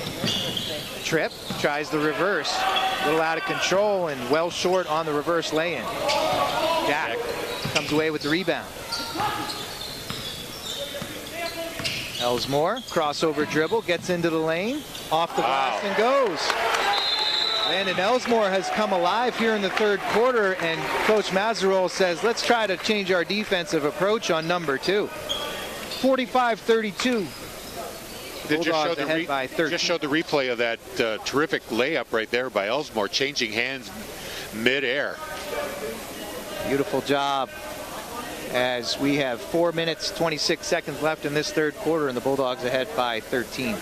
A: Tripp tries the reverse. A little out of control and well short on the reverse lay-in. Dak comes away with the rebound. Elsmore, crossover dribble, gets into the lane, off the glass and goes. Landon Elsmore has come alive here in the third quarter, and Coach Mazarol says, let's try to change our defensive approach on number 2. 45-32.
B: Just showed the replay of that terrific layup right there by Elsmore, changing hands mid-air. Beautiful job. As we have 4 minutes, 26 seconds left in this third quarter, and the Bulldogs ahead by 13.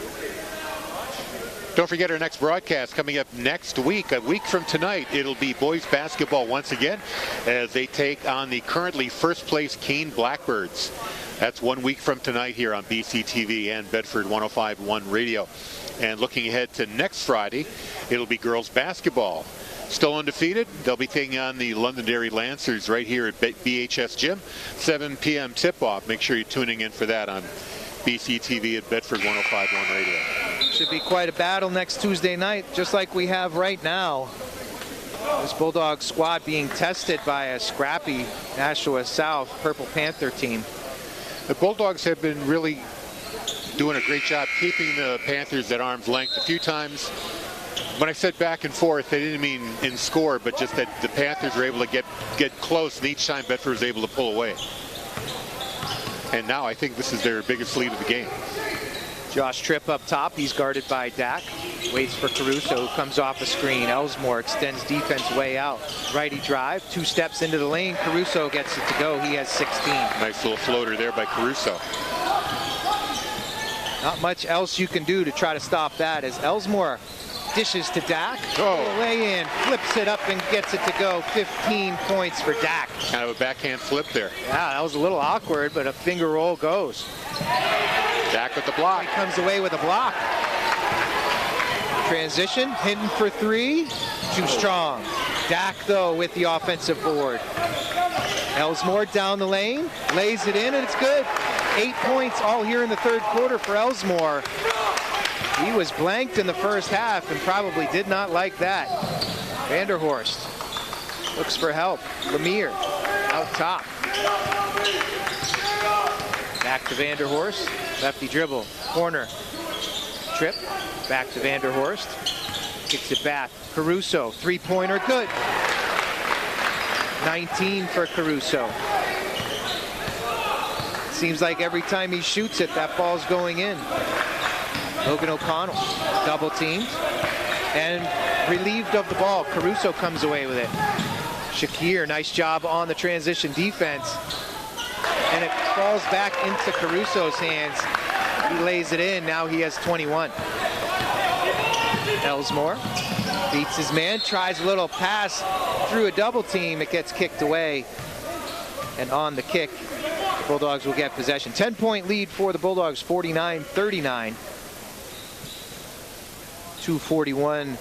B: Don't forget our next broadcast coming up next week. A week from tonight, it'll be boys basketball once again as they take on the currently first place Keene Blackbirds. That's 1 week from tonight here on BCTV and Bedford 105.1 Radio. And looking ahead to next Friday, it'll be girls basketball. Still undefeated, they'll be taking on the Londonderry Lancers right here at BHS Gym. 7 p.m. tip-off. Make sure you're tuning in for that on BCTV at Bedford 105.1 Radio.
A: Should be quite a battle next Tuesday night, just like we have right now. This Bulldog squad being tested by a scrappy Nashua South Purple Panther team.
B: The Bulldogs have been really doing a great job keeping the Panthers at arm's length. A few times, when I said back and forth, they didn't mean in score, but just that the Panthers were able to get close, and each time Bedford was able to pull away. And now I think this is their biggest lead of the game.
A: Josh Tripp up top. He's guarded by Dak. Waits for Caruso, who comes off a screen. Elsmore extends defense way out. Righty drive, 2 steps into the lane. Caruso gets it to go. He has 16.
B: Nice little floater there by Caruso.
A: Not much else you can do to try to stop that as Elsmore dishes to Dak. Lay in, flips it up and gets it to go. 15 points for Dak.
B: Kind of a backhand flip there.
A: Yeah, that was a little awkward, but a finger roll goes.
B: Dak with the block.
A: He comes away with a block. Transition, hidden for 3. Too strong. Dak, though, with the offensive board. Elsmore down the lane, lays it in, and it's good. 8 points all here in the third quarter for Elsmore. He was blanked in the first half and probably did not like that. Vanderhorst looks for help. Lemire out top. Back to Vanderhorst. Lefty dribble. Corner. Tripp. Back to Vanderhorst. Kicks it back. Caruso. 3-pointer. Good. 19 for Caruso. Seems like every time he shoots it, that ball's going in. Logan O'Connell, double teamed and relieved of the ball. Caruso comes away with it. Shakir, nice job on the transition defense. And it falls back into Caruso's hands. He lays it in. Now he has 21. Elsmore beats his man, tries a little pass through a double team. It gets kicked away. And on the kick, the Bulldogs will get possession. 10-point lead for the Bulldogs, 49-39. 2:41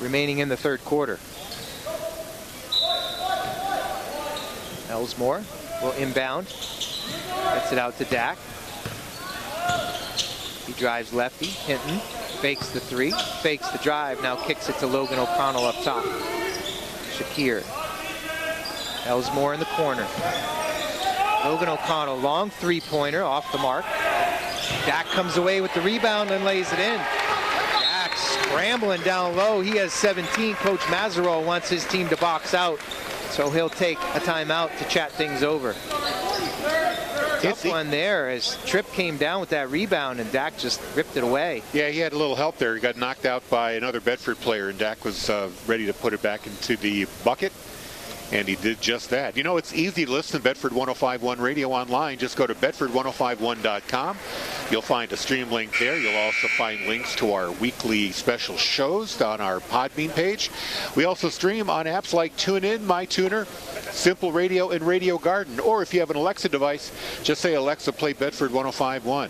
A: remaining in the third quarter. Elsmore will inbound. Gets it out to Dak. He drives lefty. Hinton fakes the three, fakes the drive, now kicks it to Logan O'Connell up top. Shakir. Elsmore in the corner. Logan O'Connell, long three-pointer off the mark. Dak comes away with the rebound and lays it in. Dak scrambling down low. He has 17. Coach Mazarol wants his team to box out, so he'll take a timeout to chat things over. Tough one there as Tripp came down with that rebound and Dak just ripped it away.
B: Yeah, he had a little help there. He got knocked out by another Bedford player, and Dak was ready to put it back into the bucket. And he did just that. You know, it's easy to listen to Bedford 105.1 Radio online. Just go to bedford1051.com. You'll find a stream link there. You'll also find links to our weekly special shows on our Podbean page. We also stream on apps like TuneIn, MyTuner, Simple Radio, and Radio Garden. Or if you have an Alexa device, just say, Alexa, play Bedford 105.1.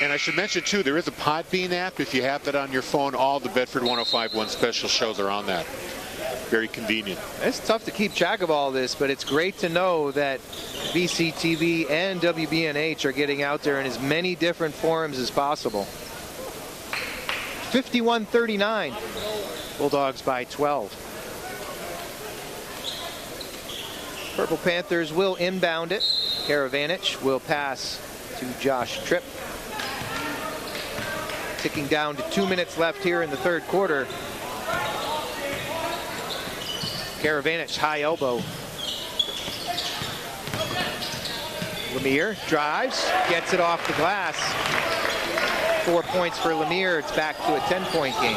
B: And I should mention, too, there is a Podbean app. If you have that on your phone, all the Bedford 105.1 special shows are on that. Very convenient.
A: It's tough to keep track of all this, but it's great to know that BCTV and WBNH are getting out there in as many different forums as possible. 51-39. Bulldogs by 12. Purple Panthers will inbound it. Karavanich will pass to Josh Tripp. Ticking down to 2 minutes left here in the third quarter. Karavanich, high elbow. Lemire drives, gets it off the glass. 4 points for Lemire. It's back to a 10-point game.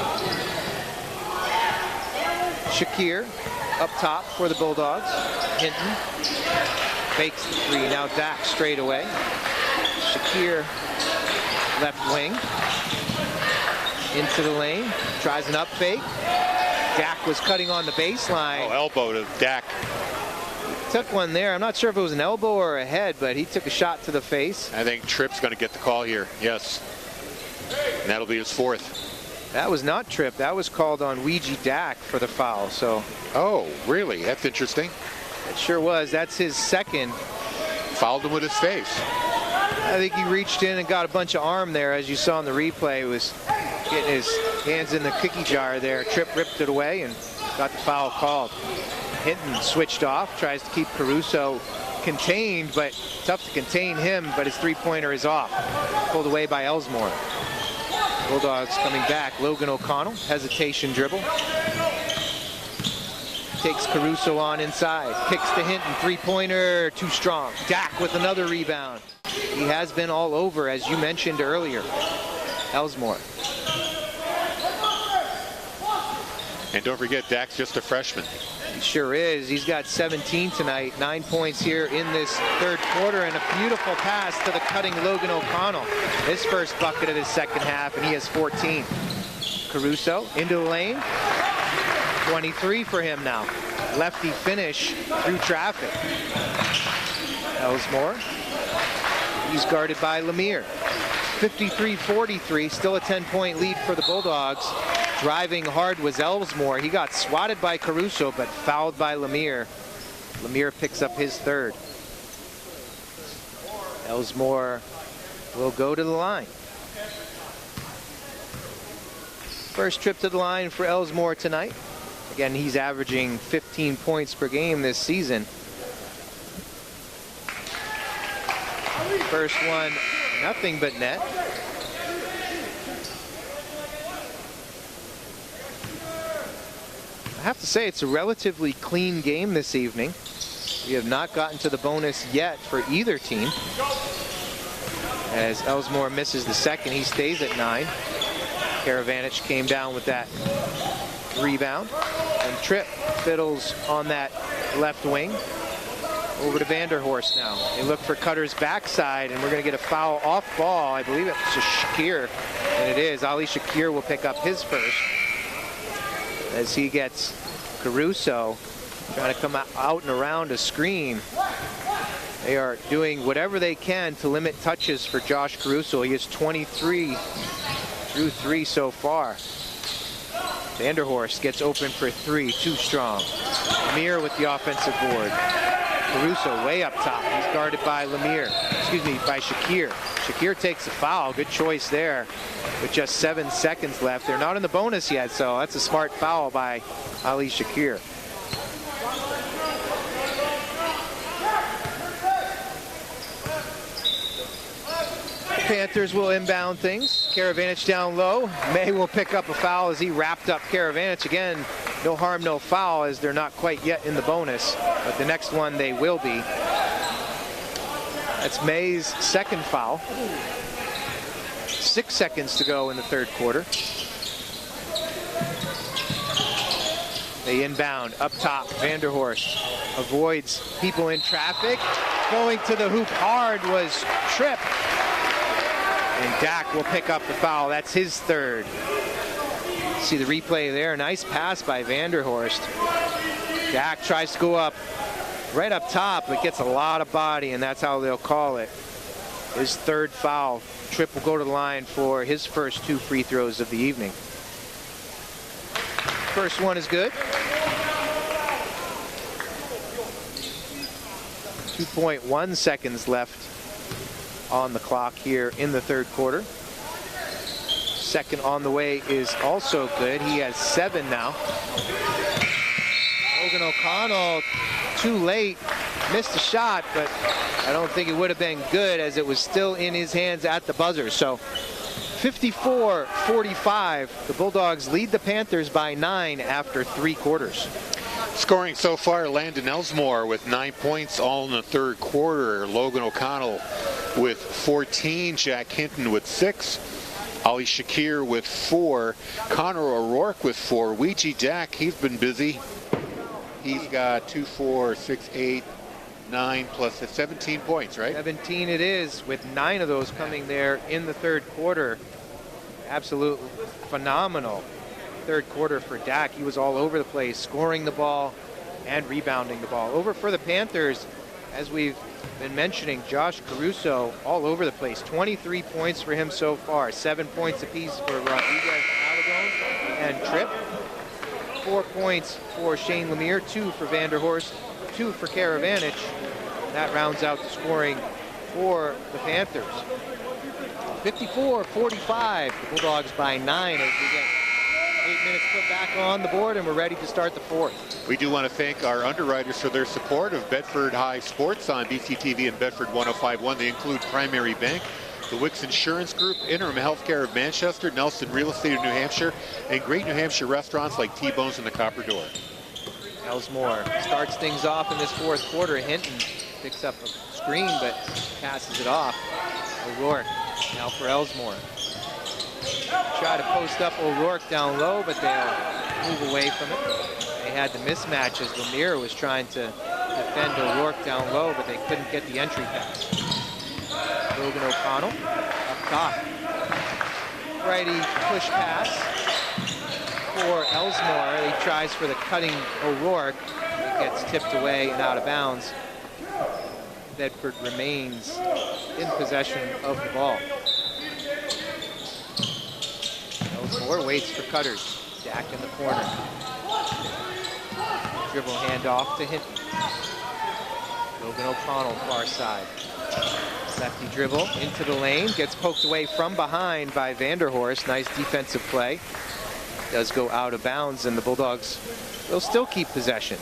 A: Shakir up top for the Bulldogs. Hinton fakes the three. Now Dak straight away. Shakir left wing. Into the lane. Tries an up fake. Dak was cutting on the baseline.
B: Oh, elbow to Dak.
A: Took one there. I'm not sure if it was an elbow or a head, but he took a shot to the face.
B: I think Tripp's going to get the call here. Yes. And that'll be his fourth.
A: That was not Tripp. That was called on Ouija Dak for the foul. So.
B: Oh, really? That's interesting.
A: It sure was. That's his second.
B: Fouled him with his face.
A: I think he reached in and got a bunch of arm there, as you saw in the replay. He was getting his hands in the cookie jar there. Tripp ripped it away and got the foul called. Hinton switched off, tries to keep Caruso contained, but tough to contain him, but his three-pointer is off. Pulled away by Elsmore. Bulldogs coming back. Logan O'Connell, hesitation dribble. Takes Caruso on inside. Kicks to Hinton, three-pointer, too strong. Dak with another rebound. He has been all over, as you mentioned earlier. Elsmore.
B: And don't forget, Dak's just a freshman.
A: He sure is. He's got 17 tonight. 9 points here in this third quarter, and a beautiful pass to the cutting Logan O'Connell. His first bucket of his second half, and he has 14. Caruso into the lane. 23 for him now. Lefty finish through traffic. Elsmore. He's guarded by Lemire. 53-43, still a 10-point lead for the Bulldogs. Driving hard was Elsmore. He got swatted by Caruso, but fouled by Lemire. Lemire picks up his third. Elsmore will go to the line. First trip to the line for Elsmore tonight. Again, he's averaging 15 points per game this season. First one, nothing but net. I have to say, it's a relatively clean game this evening. We have not gotten to the bonus yet for either team. As Elsmore misses the second, he stays at 9. Karavanich came down with that rebound. And Tripp fiddles on that left wing. Over to Vanderhorst now. They look for Cutter's backside, and we're going to get a foul off ball. I believe it's just Shakir, and it is. Ali Shakir will pick up his first as he gets Caruso trying to come out and around a screen. They are doing whatever they can to limit touches for Josh Caruso. He is 23 through 3 so far. Vanderhorst gets open for 3, too strong. Lemire with the offensive board. Caruso way up top. He's guarded by by Shakir. Shakir takes a foul. Good choice there with just 7 seconds left. They're not in the bonus yet, so that's a smart foul by Ali Shakir. Panthers will inbound things. Karavanich down low. May will pick up a foul as he wrapped up Karavanich. Again, no harm, no foul, as they're not quite yet in the bonus, but the next one they will be. That's May's second foul. 6 seconds to go in the third quarter. They inbound up top. Vanderhorst avoids people in traffic. Going to the hoop hard was Tripp. And Dak will pick up the foul. That's his third. See the replay there. Nice pass by Vanderhorst. Dak tries to go up right up top, but gets a lot of body, and that's how they'll call it. His third foul. Tripp will go to the line for his first 2 free throws of the evening. First one is good. 2.1 seconds left on the clock here in the third quarter. Second on the way is also good. He has 7 now. Logan O'Connell, too late, missed a shot, but I don't think it would have been good as it was still in his hands at the buzzer. So 54-45, the Bulldogs lead the Panthers by 9 after 3 quarters.
B: Scoring so far, Landon Elsmore with 9 points all in the third quarter. Logan O'Connell with 14. Jack Hinton with 6. Ali Shakir with 4. Connor O'Rourke with 4. Ouija Dak, he's been busy. He's got 2, 4, 6, 8, 9 plus 17 points, right?
A: 17 it is, with 9 of those coming there in the third quarter. Absolute phenomenal third quarter for Dak. He was all over the place, scoring the ball and rebounding the ball. Over for the Panthers, as we've been mentioning, Josh Caruso all over the place. 23 points for him so far. 7 points apiece for Rodriguez, Malagone, and Tripp. 4 points for Shane Lemire, 2 for Vanderhorst, 2 for Karavanich. That rounds out the scoring for the Panthers. 54-45, the Bulldogs by 9 as we get 8 minutes put back on the board, and we're ready to start the fourth.
B: We do want to thank our underwriters for their support of Bedford High Sports on BCTV and Bedford 105.1. They include Primary Bank, the Wicks Insurance Group, Interim Healthcare of Manchester, Nelson Real Estate of New Hampshire, and great New Hampshire restaurants like T-Bones and the Copper Door.
A: Elsmore starts things off in this fourth quarter. Hinton picks up a screen but passes it off. O'Rourke now for Elsmore. Try to post up O'Rourke down low, but they'll move away from it. They had the mismatch as Lemire was trying to defend O'Rourke down low, but they couldn't get the entry pass. Logan O'Connell up top. Righty push pass for Elsmore. He tries for the cutting O'Rourke. It gets tipped away and out of bounds. Bedford remains in possession of the ball. Elsmore waits for Cutters. Dak in the corner. Dribble handoff to Hinton. Logan O'Connell far side. Lefty dribble into the lane. Gets poked away from behind by Vanderhorst. Nice defensive play. Does go out of bounds, and the Bulldogs will still keep possession.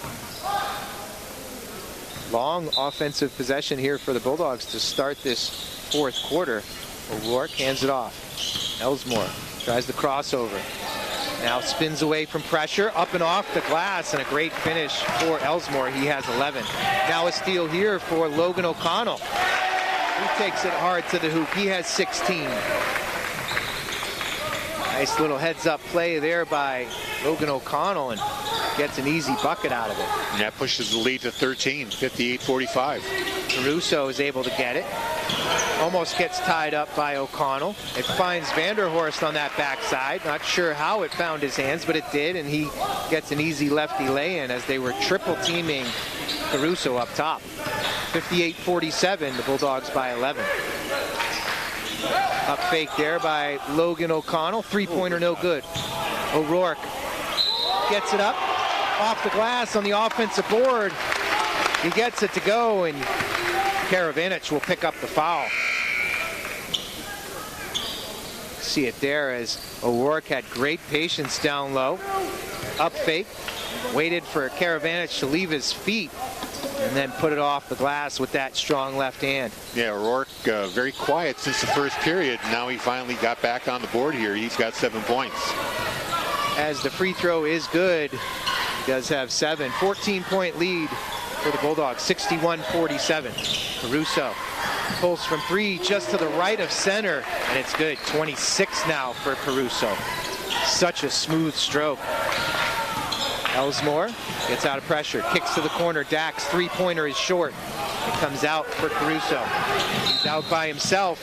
A: Long offensive possession here for the Bulldogs to start this fourth quarter. O'Rourke hands it off. Elsmore tries the crossover. Now spins away from pressure, up and off the glass, and a great finish for Elsmore. He has 11. Now a steal here for Logan O'Connell. He takes it hard to the hoop. He has 16. Nice little heads-up play there by Logan O'Connell, and gets an easy bucket out of it.
B: And that pushes the lead to 13, 58-45.
A: Caruso is able to get it. Almost gets tied up by O'Connell. It finds Vanderhorst on that backside. Not sure how it found his hands, but it did, and he gets an easy lefty lay-in as they were triple teaming Caruso up top. 58-47, the Bulldogs by 11. Up fake there by Logan O'Connell. Three-pointer no good. O'Rourke gets it up off the glass on the offensive board. He gets it to go, and Karavanich will pick up the foul. See it there as O'Rourke had great patience down low. Up fake. Waited for Karavanich to leave his feet and then put it off the glass with that strong left hand.
B: Yeah, O'Rourke very quiet since the first period. Now he finally got back on the board here. He's got 7 points.
A: As the free throw is good, he does have 7. 14-point lead for the Bulldogs, 61-47. Caruso pulls from 3 just to the right of center, and it's good. 26 now for Caruso. Such a smooth stroke. Elsmore gets out of pressure, kicks to the corner. Dack's three-pointer is short. It comes out for Caruso. He's out by himself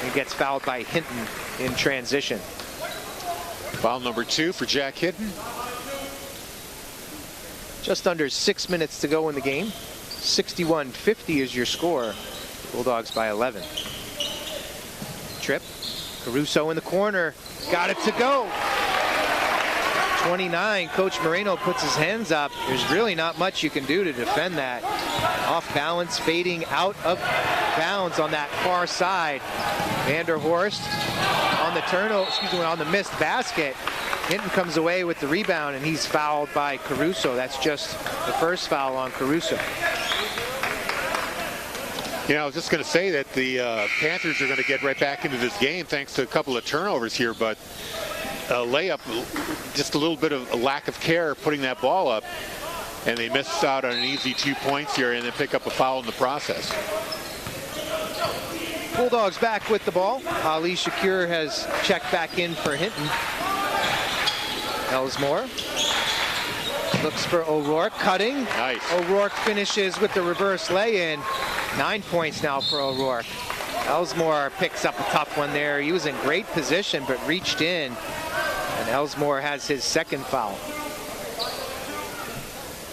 A: and gets fouled by Hinton in transition.
B: Foul number 2 for Jack Hinton.
A: Just under 6 minutes to go in the game. 61-50 is your score. Bulldogs by 11. Trip. Caruso in the corner. Got it to go. 29. Coach Moreno puts his hands up. There's really not much you can do to defend that. Off balance, fading out of bounds on that far side. Vanderhorst on the on the missed basket. Hinton comes away with the rebound, and he's fouled by Caruso. That's just the first foul on Caruso.
B: You know, I was just going to say that the Panthers are going to get right back into this game thanks to a couple of turnovers here, but layup, just a little bit of a lack of care putting that ball up, and they missed out on an easy 2 points here and then pick up a foul in the process.
A: Bulldogs back with the ball. Ali Shakur has checked back in for Hinton. Elsmore looks for O'Rourke, cutting.
B: Nice.
A: O'Rourke finishes with the reverse lay-in. 9 points now for O'Rourke. Elsmore picks up a tough one there. He was in great position but reached in, and Elsmore has his second foul.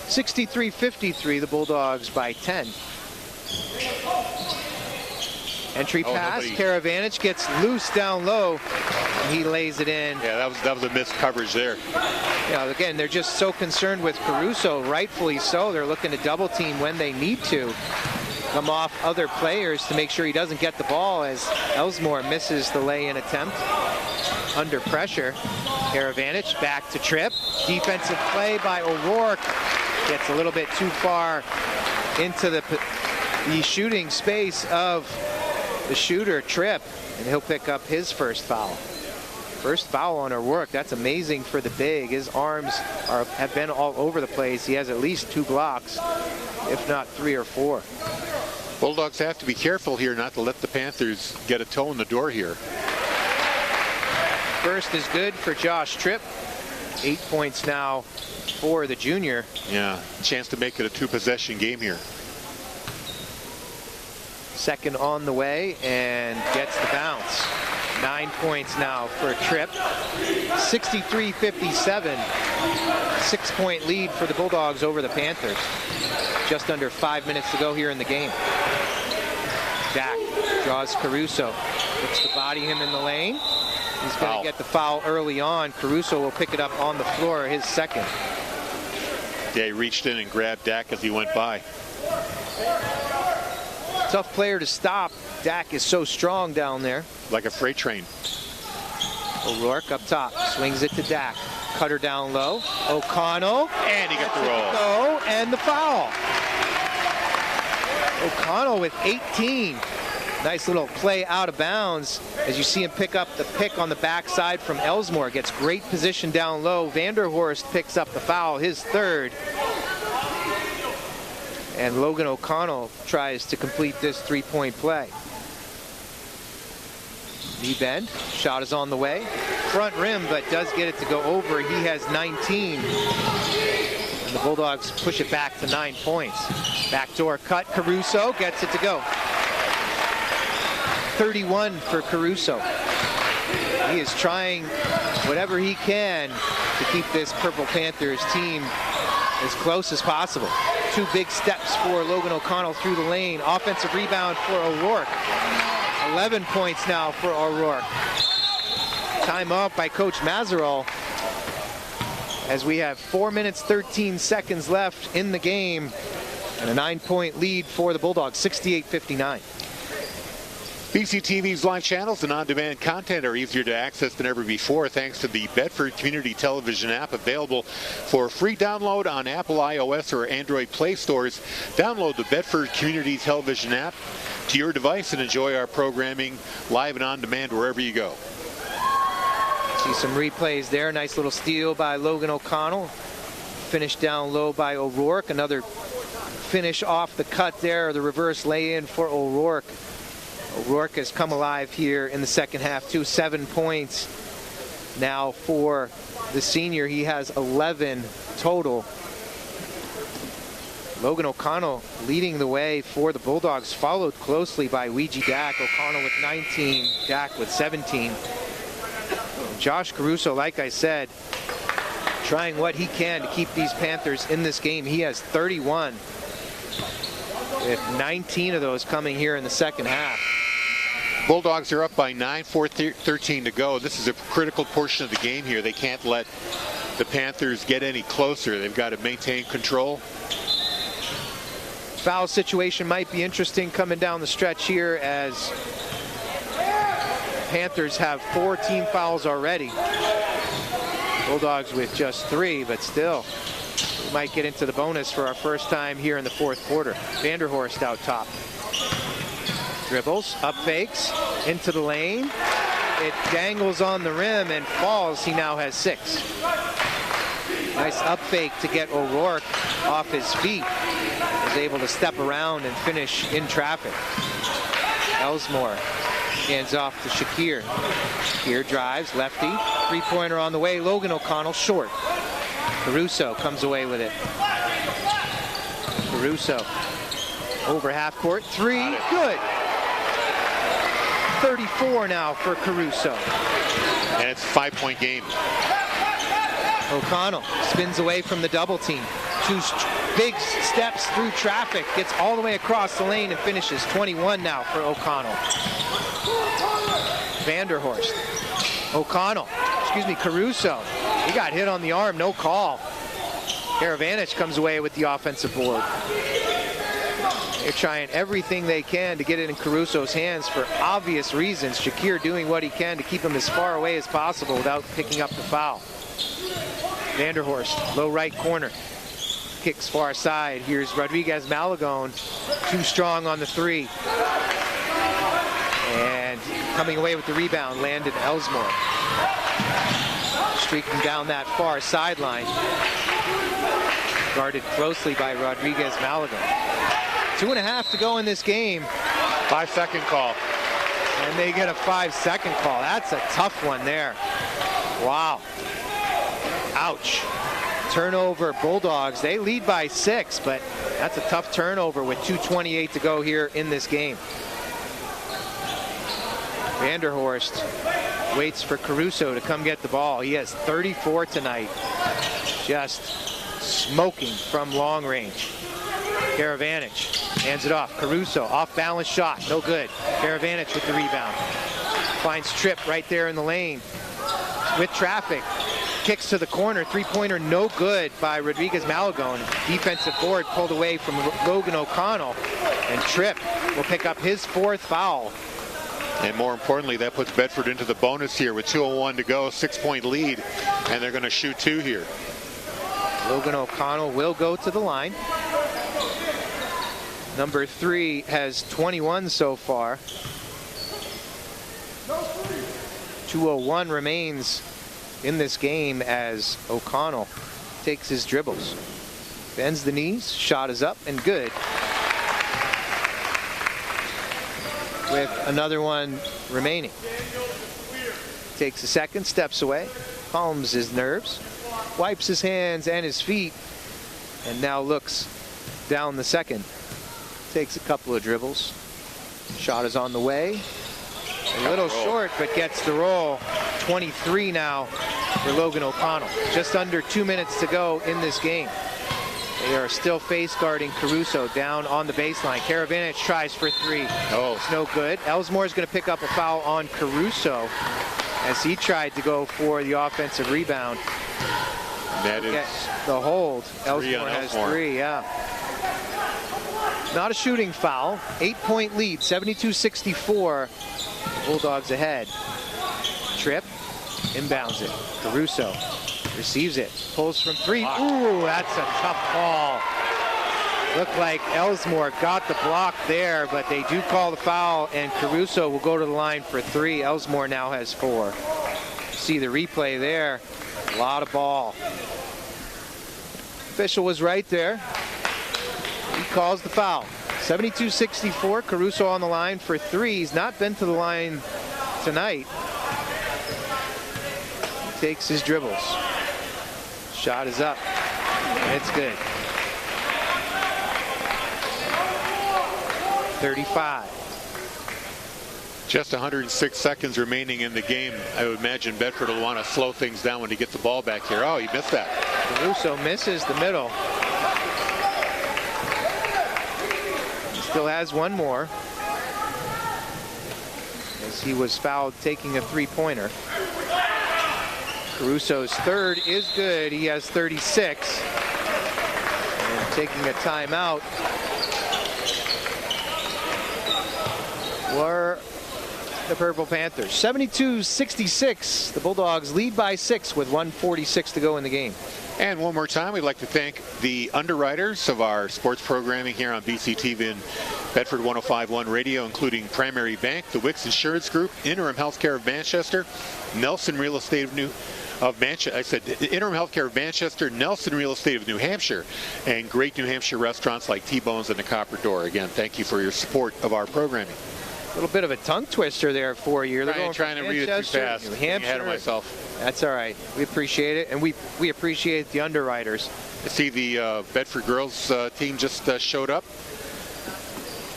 A: 63-53, the Bulldogs by 10. Entry pass, Karavanich gets loose down low, and he lays it in.
B: Yeah, that was a missed coverage there.
A: You know, again, they're just so concerned with Caruso, rightfully so. They're looking to double team when they need to. Come off other players to make sure he doesn't get the ball as Elsmore misses the lay-in attempt. Under pressure, Karavanich back to Tripp. Defensive play by O'Rourke. Gets a little bit too far into the shooting space of the shooter, Tripp, and he'll pick up his first foul. First foul on O'Rourke. That's amazing for the big. His arms have been all over the place. He has at least 2 blocks, if not 3 or 4.
B: Bulldogs have to be careful here not to let the Panthers get a toe in the door here.
A: First is good for Josh Tripp. 8 points now for the junior.
B: Yeah, chance to make it a 2-possession game here.
A: Second on the way and gets the bounce. 9 points now for Tripp. 63-57. 6-point lead for the Bulldogs over the Panthers. Just under 5 minutes to go here in the game. Dack draws Caruso. Looks to body him in the lane. He's going to get the foul early on. Caruso will pick it up on the floor, his second.
B: Yeah, he reached in and grabbed Dack as he went by.
A: Tough player to stop. Dack is so strong down there.
B: Like a freight train.
A: O'Rourke up top, swings it to Dack. Cutter down low. O'Connell.
B: And he got the roll.
A: Go, and the foul. O'Connell with 18. Nice little play out of bounds as you see him pick up the pick on the backside from Elsmore. Gets great position down low. Vanderhorst picks up the foul, his third. And Logan O'Connell tries to complete this 3-point play. Knee bend, shot is on the way. front rim, but does get it to go over. He has 19. And the Bulldogs push it back to 9 points. Backdoor cut. Caruso gets it to go. 31 for Caruso. He is trying whatever he can to keep this Purple Panthers team as close as possible. 2 big steps for Logan O'Connell through the lane. Offensive rebound for O'Rourke. 11 points now for O'Rourke. Time out by Coach Mazerol as we have 4 minutes, 13 seconds left in the game and a 9-point lead for the Bulldogs, 68-59.
B: BCTV's live channels and on-demand content are easier to access than ever before thanks to the Bedford Community Television app, available for free download on Apple iOS or Android Play stores. Download the Bedford Community Television app to your device and enjoy our programming live and on demand wherever you go.
A: See some replays there. Nice little steal by Logan O'Connell. Finished down low by O'Rourke. Another finish off the cut there, the reverse lay-in for O'Rourke. O'Rourke has come alive here in the second half too. 7 points now for the senior. He has 11 total. Logan O'Connell leading the way for the Bulldogs, followed closely by Ouija Dak. O'Connell with 19, Dak with 17. Josh Caruso, like I said, trying what he can to keep these Panthers in this game. He has 31, with 19 of those coming here in the second half.
B: Bulldogs are up by 9, 4:13 to go. This is a critical portion of the game here. They can't let the Panthers get any closer. They've got to maintain control.
A: Foul situation might be interesting coming down the stretch here as Panthers have 4 team fouls already. Bulldogs with just 3, but still, we might get into the bonus for our first time here in the fourth quarter. Vanderhorst out top. Dribbles, up fakes, into the lane. It dangles on the rim and falls. He now has 6. Nice up fake to get O'Rourke off his feet. Was able to step around and finish in traffic. Elsmore hands off to Shakir. Shakir drives, lefty. 3-pointer on the way. Logan O'Connell short. Caruso comes away with it. Caruso over half court. 3, good. 34 now for Caruso.
B: And it's a 5-point game.
A: O'Connell spins away from the double team. 2 big steps through traffic, gets all the way across the lane and finishes. 21 now for O'Connell. Vanderhorst. Caruso. He got hit on the arm, no call. Karavanich comes away with the offensive board. They're trying everything they can to get it in Caruso's hands for obvious reasons. Shakir doing what he can to keep him as far away as possible without picking up the foul. Vanderhorst, low right corner. Kicks far side. Here's Rodriguez Malagone. Too strong on the 3. And coming away with the rebound, Landon Elsmore. Streaking down that far sideline. Guarded closely by Rodriguez Malagone. 2.5 to go in this game.
B: 5-second call.
A: And they get a 5-second call. That's a tough one there. Wow. Ouch. Turnover, Bulldogs. They lead by 6, but that's a tough turnover with 2:28 to go here in this game. Vanderhorst waits for Caruso to come get the ball. He has 34 tonight. Just smoking from long range. Karavanich hands it off. Caruso, off-balance shot, no good. Karavanich with the rebound. Finds Tripp right there in the lane. With traffic, kicks to the corner. 3-pointer, no good by Rodriguez Malagone. Defensive board pulled away from Logan O'Connell. And Tripp will pick up his 4th foul.
B: And more importantly, that puts Bedford into the bonus here with 2:01 to go, 6-point lead. And they're going to shoot 2 here.
A: Logan O'Connell will go to the line. Number 3 has 21 so far. 2:01 remains in this game as O'Connell takes his dribbles. Bends the knees, shot is up and good. With another one remaining. takes a second, steps away, calms his nerves, wipes his hands and his feet, and now looks down the second. Takes a couple of dribbles. Shot is on the way. A little short, but gets the roll. 23 now for Logan O'Connell. Just under 2 minutes to go in this game. They are still face guarding Caruso down on the baseline. Karavanich tries for three. It's no good. Elsmore is going to pick up a foul on Caruso as he tried to go for the offensive rebound.
B: That is
A: the hold. Elsmore has three, yeah. Not a shooting foul. 8-point lead, 72-64. Bulldogs ahead. Trip, inbounds it. Caruso receives it, pulls from three. Ooh, that's a tough ball. Looked like Elsmore got the block there, but they do call the foul, and Caruso will go to the line for three. Elsmore now has four. See the replay there. A lot of ball. Official was right there. He calls the foul. 72-64. Caruso on the line for three. He's not been to the line tonight. He takes his dribbles. Shot is up. And it's good. 35.
B: just 106 seconds remaining in the game. I would imagine Bedford will want to slow things down when he gets the ball back here. Oh, he missed that.
A: Caruso misses the middle. He still has one more, as he was fouled taking a three-pointer. Caruso's third is good. He has 36. And taking a timeout were the Purple Panthers. 72-66. The Bulldogs lead by 6 with 1:46 to go in the game.
B: And one more time, we'd like to thank the underwriters of our sports programming here on BCTV and Bedford 105.1 Radio, including Primary Bank, the Wicks Insurance Group, Interim Healthcare of Manchester, Nelson Real Estate of Manchester. I said Interim Healthcare of Manchester, Nelson Real Estate of New Hampshire, and great New Hampshire restaurants like T-Bones and the Copper Door. Again, thank you for your support of our programming.
A: A little bit of a tongue twister there for you.
B: I'm trying to read it too fast.
A: New Hampshire.
B: Ahead of myself.
A: That's all right. We appreciate it, and we appreciate the underwriters.
B: I see the Bedford girls team just showed up.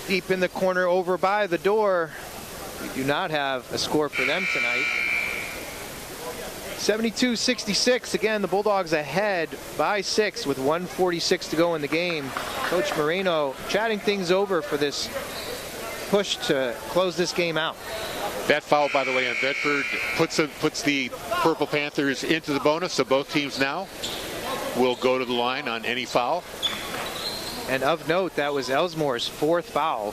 A: Deep in the corner over by the door. We do not have a score for them tonight. 72-66. Again, the Bulldogs ahead by 6 with 1:46 to go in the game. Coach Moreno chatting things over for this push to close this game out.
B: That foul, by the way, on Bedford puts the Purple Panthers into the bonus, so both teams now will go to the line on any foul.
A: And of note, that was Elsmore's 4th foul.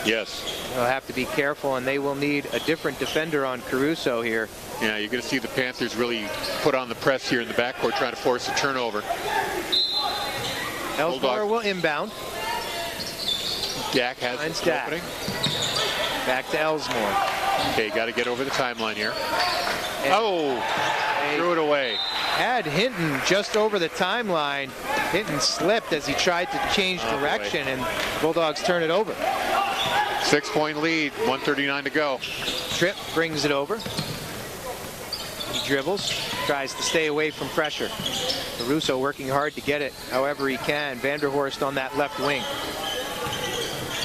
B: Yes.
A: They'll have to be careful, and they will need a different defender on Caruso here.
B: Yeah, you're going to see the Panthers really put on the press here in the backcourt, trying to force a turnover.
A: Elsmore will inbound.
B: Dak has the opening.
A: Back to Elsmore.
B: Okay, got to get over the timeline here.
A: And
B: threw it away.
A: Had Hinton just over the timeline. Hinton slipped as he tried to change direction, and Bulldogs turn it over.
B: 6-point lead, 1:39 to go.
A: Tripp brings it over. He dribbles, tries to stay away from pressure. Caruso working hard to get it however he can. Vanderhorst on that left wing.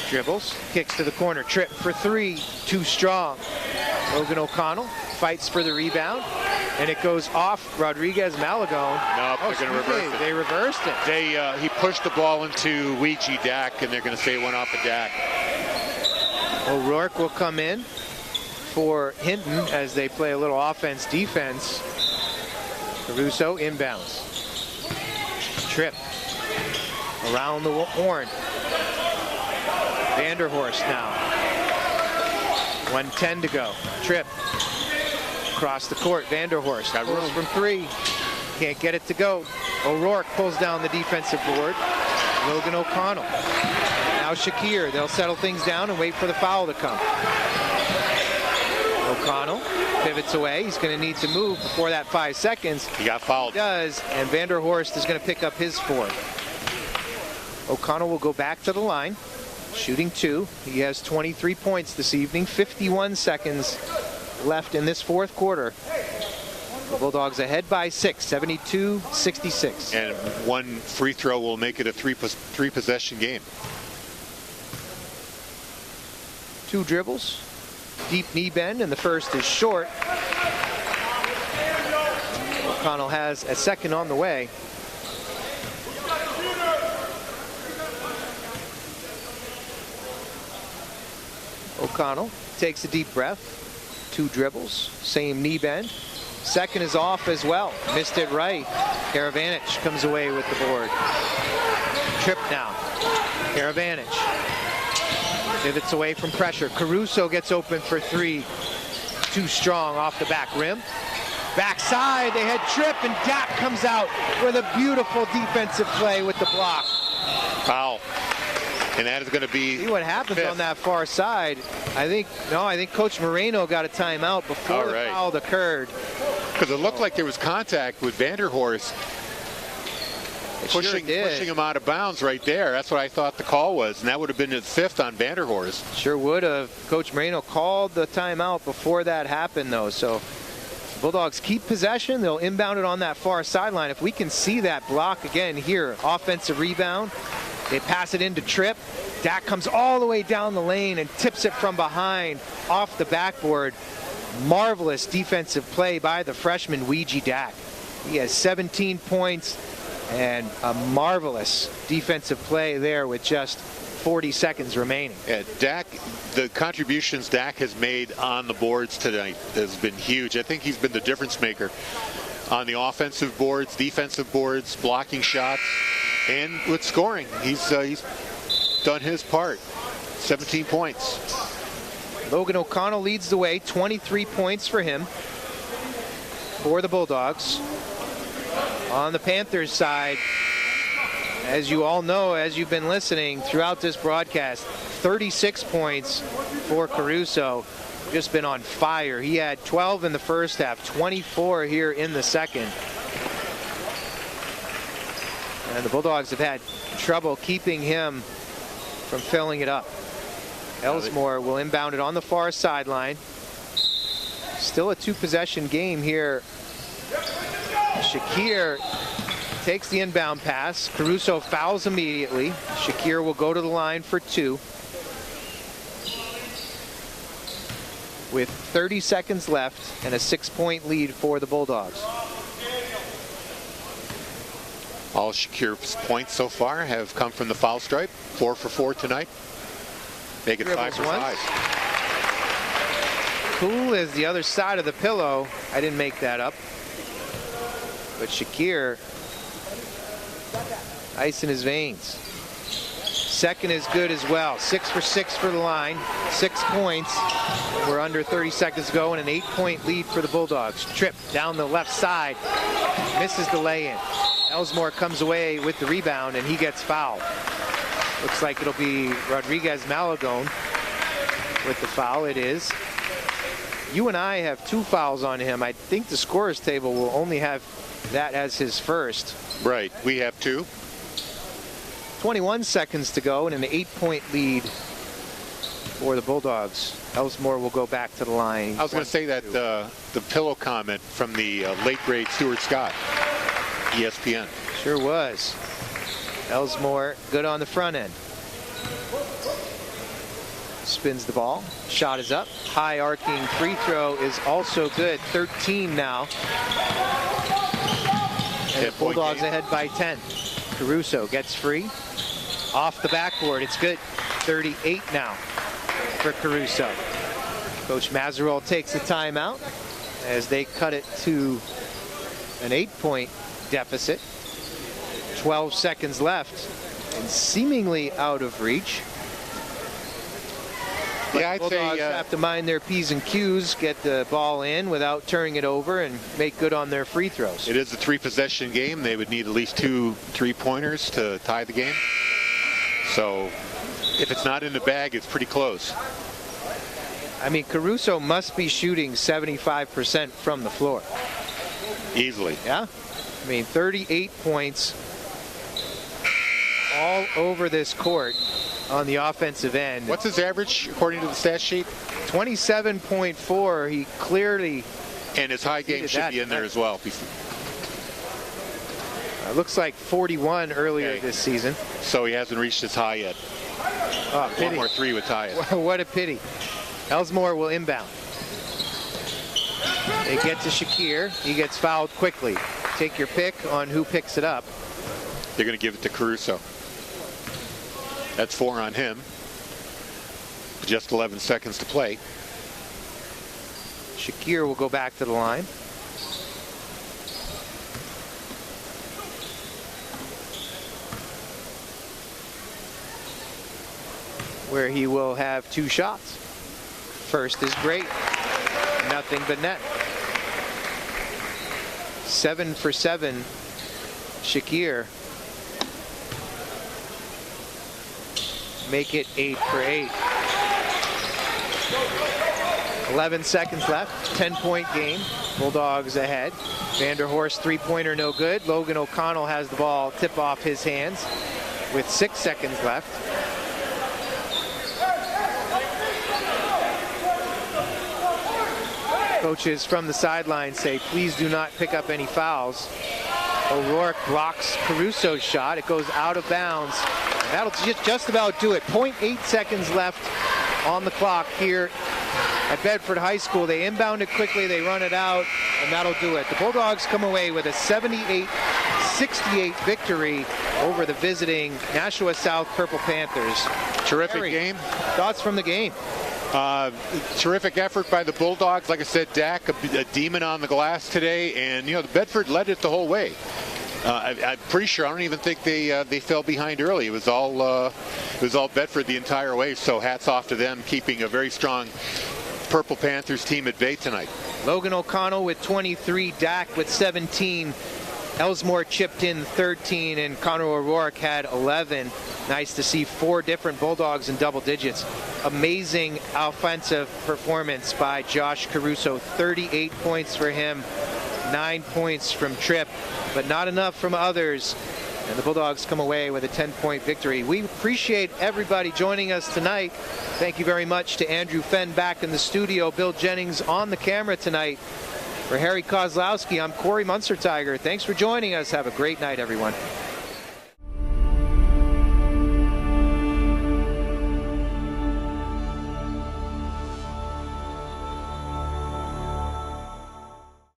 A: Dribbles, kicks to the corner. Tripp for 3, too strong. Logan O'Connell fights for the rebound, and it goes off Rodriguez Malagone.
B: Nope, they're going to reverse it.
A: They reversed it.
B: He pushed the ball into Ouija Dak, and they're going to say it went off of Dak.
A: O'Rourke will come in for Hinton as they play a little offense-defense. Caruso inbounds. Tripp around the horn. Vanderhorst now. 1:10 to go. Tripp across the court. Vanderhorst got room from 3. Can't get it to go. O'Rourke pulls down the defensive board. Logan O'Connell. Now Shakir. They'll settle things down and wait for the foul to come. O'Connell pivots away. He's going to need to move before that 5 seconds.
B: He got fouled.
A: He does, and Vanderhorst is going to pick up his 4th. O'Connell will go back to the line. Shooting 2. He has 23 points this evening. 51 seconds left in this fourth quarter. The Bulldogs ahead by 6, 72-66.
B: And one free throw will make it a three possession game.
A: 2 dribbles, deep knee bend, and the first is short. O'Connell has a second on the way. O'Connell takes a deep breath. 2 dribbles, same knee bend. Second is off as well. Missed it right. Karavanich comes away with the board. Trip now. Karavanich pivots away from pressure. Caruso gets open for 3. Too strong off the back rim. Backside, they had Trip, and Dak comes out with a beautiful defensive play with the block.
B: Foul. And that is going to be...
A: See what happens
B: 5th.
A: On that far side. I think Coach Moreno got a timeout before the foul occurred.
B: Because it looked like there was contact with Vanderhorst. Pushing him out of bounds right there. That's what I thought the call was, and that would have been his 5th on Vanderhorst.
A: Sure would have. Coach Moreno called the timeout before that happened, though. So Bulldogs keep possession. They'll inbound it on that far sideline. If we can see that block again here, offensive rebound. They pass it into Tripp. Dak comes all the way down the lane and tips it from behind off the backboard. Marvelous defensive play by the freshman Ouija Dak. He has 17 points and a marvelous defensive play there with just 40 seconds remaining.
B: Yeah, Dak, the contributions Dak has made on the boards tonight has been huge. I think he's been the difference maker on the offensive boards, defensive boards, blocking shots, and with scoring. He's done his part. 17 points.
A: Logan O'Connell leads the way, 23 points for him. For the Bulldogs. On the Panthers side, as you all know, as you've been listening throughout this broadcast, 36 points for Caruso. Just been on fire. He had 12 in the first half, 24 here in the second. And the Bulldogs have had trouble keeping him from filling it up. Elsmore will inbound it on the far sideline. Still a 2-possession game here. Shakir takes the inbound pass. Caruso fouls immediately. Shakir will go to the line for 2. With 30 seconds left and a 6-point lead for the Bulldogs.
B: All Shakir's points so far have come from the foul stripe. 4 for 4 tonight. Make it 5 for 5.
A: Cool as the other side of the pillow. I didn't make that up. But Shakir, ice in his veins. Second is good as well. 6 for 6 for the line. 6 points. We're under 30 seconds to go, and an 8-point lead for the Bulldogs. Trip down the left side. Misses the lay-in. Elsmore comes away with the rebound, and he gets fouled. Looks like it'll be Rodriguez Malagón with the foul. It is. You and I have 2 fouls on him. I think the scorer's table will only have that as his first.
B: Right. We have 2.
A: 21 seconds to go and an 8-point lead for the Bulldogs. Elsmore will go back to the line.
B: I was going to say that the pillow comment from the late great Stuart Scott, ESPN.
A: Sure was. Elsmore good on the front end. Spins the ball. Shot is up. High arcing free throw is also good. 13 now. And the Bulldogs ahead by 10. Caruso gets free. Off the backboard. It's good. 38 now for Caruso. Coach Mazarol takes the timeout as they cut it to an 8-point deficit. 12 seconds left and seemingly out of reach.
B: Yeah, I'd
A: Bulldogs
B: say
A: have to mind their P's and Q's, get the ball in without turning it over, and make good on their free throws.
B: it is a 3-possession game. They would need at least 2 3-pointers to tie the game. So if it's not in the bag, it's pretty close.
A: I mean, Caruso must be shooting 75% from the floor.
B: Easily.
A: Yeah? I mean, 38 points all over this court on the offensive end.
B: What's his average according to the stat sheet?
A: 27.4. He clearly...
B: And his high game should be in there as well.
A: Looks like 41 earlier this season.
B: So he hasn't reached his high yet.
A: Oh, pity.
B: One more three would tie it.
A: What a pity. Elsmore will inbound. They get to Shakir. He gets fouled quickly. Take your pick on who picks it up.
B: They're going to give it to Caruso. That's 4 on him. Just 11 seconds to play.
A: Shakir will go back to the line. Where he will have 2 shots. First is great. Nothing but net. 7 for 7. Shakir. Make it 8 for 8. 11 seconds left. 10-point game. Bulldogs ahead. Vanderhorst 3-pointer no good. Logan O'Connell has the ball tip off his hands with 6 seconds left. Coaches from the sideline say, please do not pick up any fouls. O'Rourke blocks Caruso's shot. It goes out of bounds. And that'll just about do it. 0.8 seconds left on the clock here at Bedford High School. They inbound it quickly, they run it out, and that'll do it. The Bulldogs come away with a 78-68 victory over the visiting Nashua South Purple Panthers.
B: Terrific
A: Harry,
B: game.
A: Thoughts from the game?
B: Terrific effort by the Bulldogs. Like I said, Dak, a demon on the glass today, and the Bedford led it the whole way. I'm pretty sure. I don't even think they fell behind early. It was all Bedford the entire way. So hats off to them, keeping a very strong Purple Panthers team at bay tonight.
A: Logan O'Connell with 23, Dak with 17. Elsmore chipped in 13, and Connor O'Rourke had 11. Nice to see 4 different Bulldogs in double digits. Amazing offensive performance by Josh Caruso. 38 points for him, 9 points from Tripp, but not enough from others. And the Bulldogs come away with a 10-point victory. We appreciate everybody joining us tonight. Thank you very much to Andrew Fenn back in the studio, Bill Jennings on the camera tonight. For Harry Kozlowski, I'm Corey Munstertiger. Thanks for joining us. Have a great night, everyone.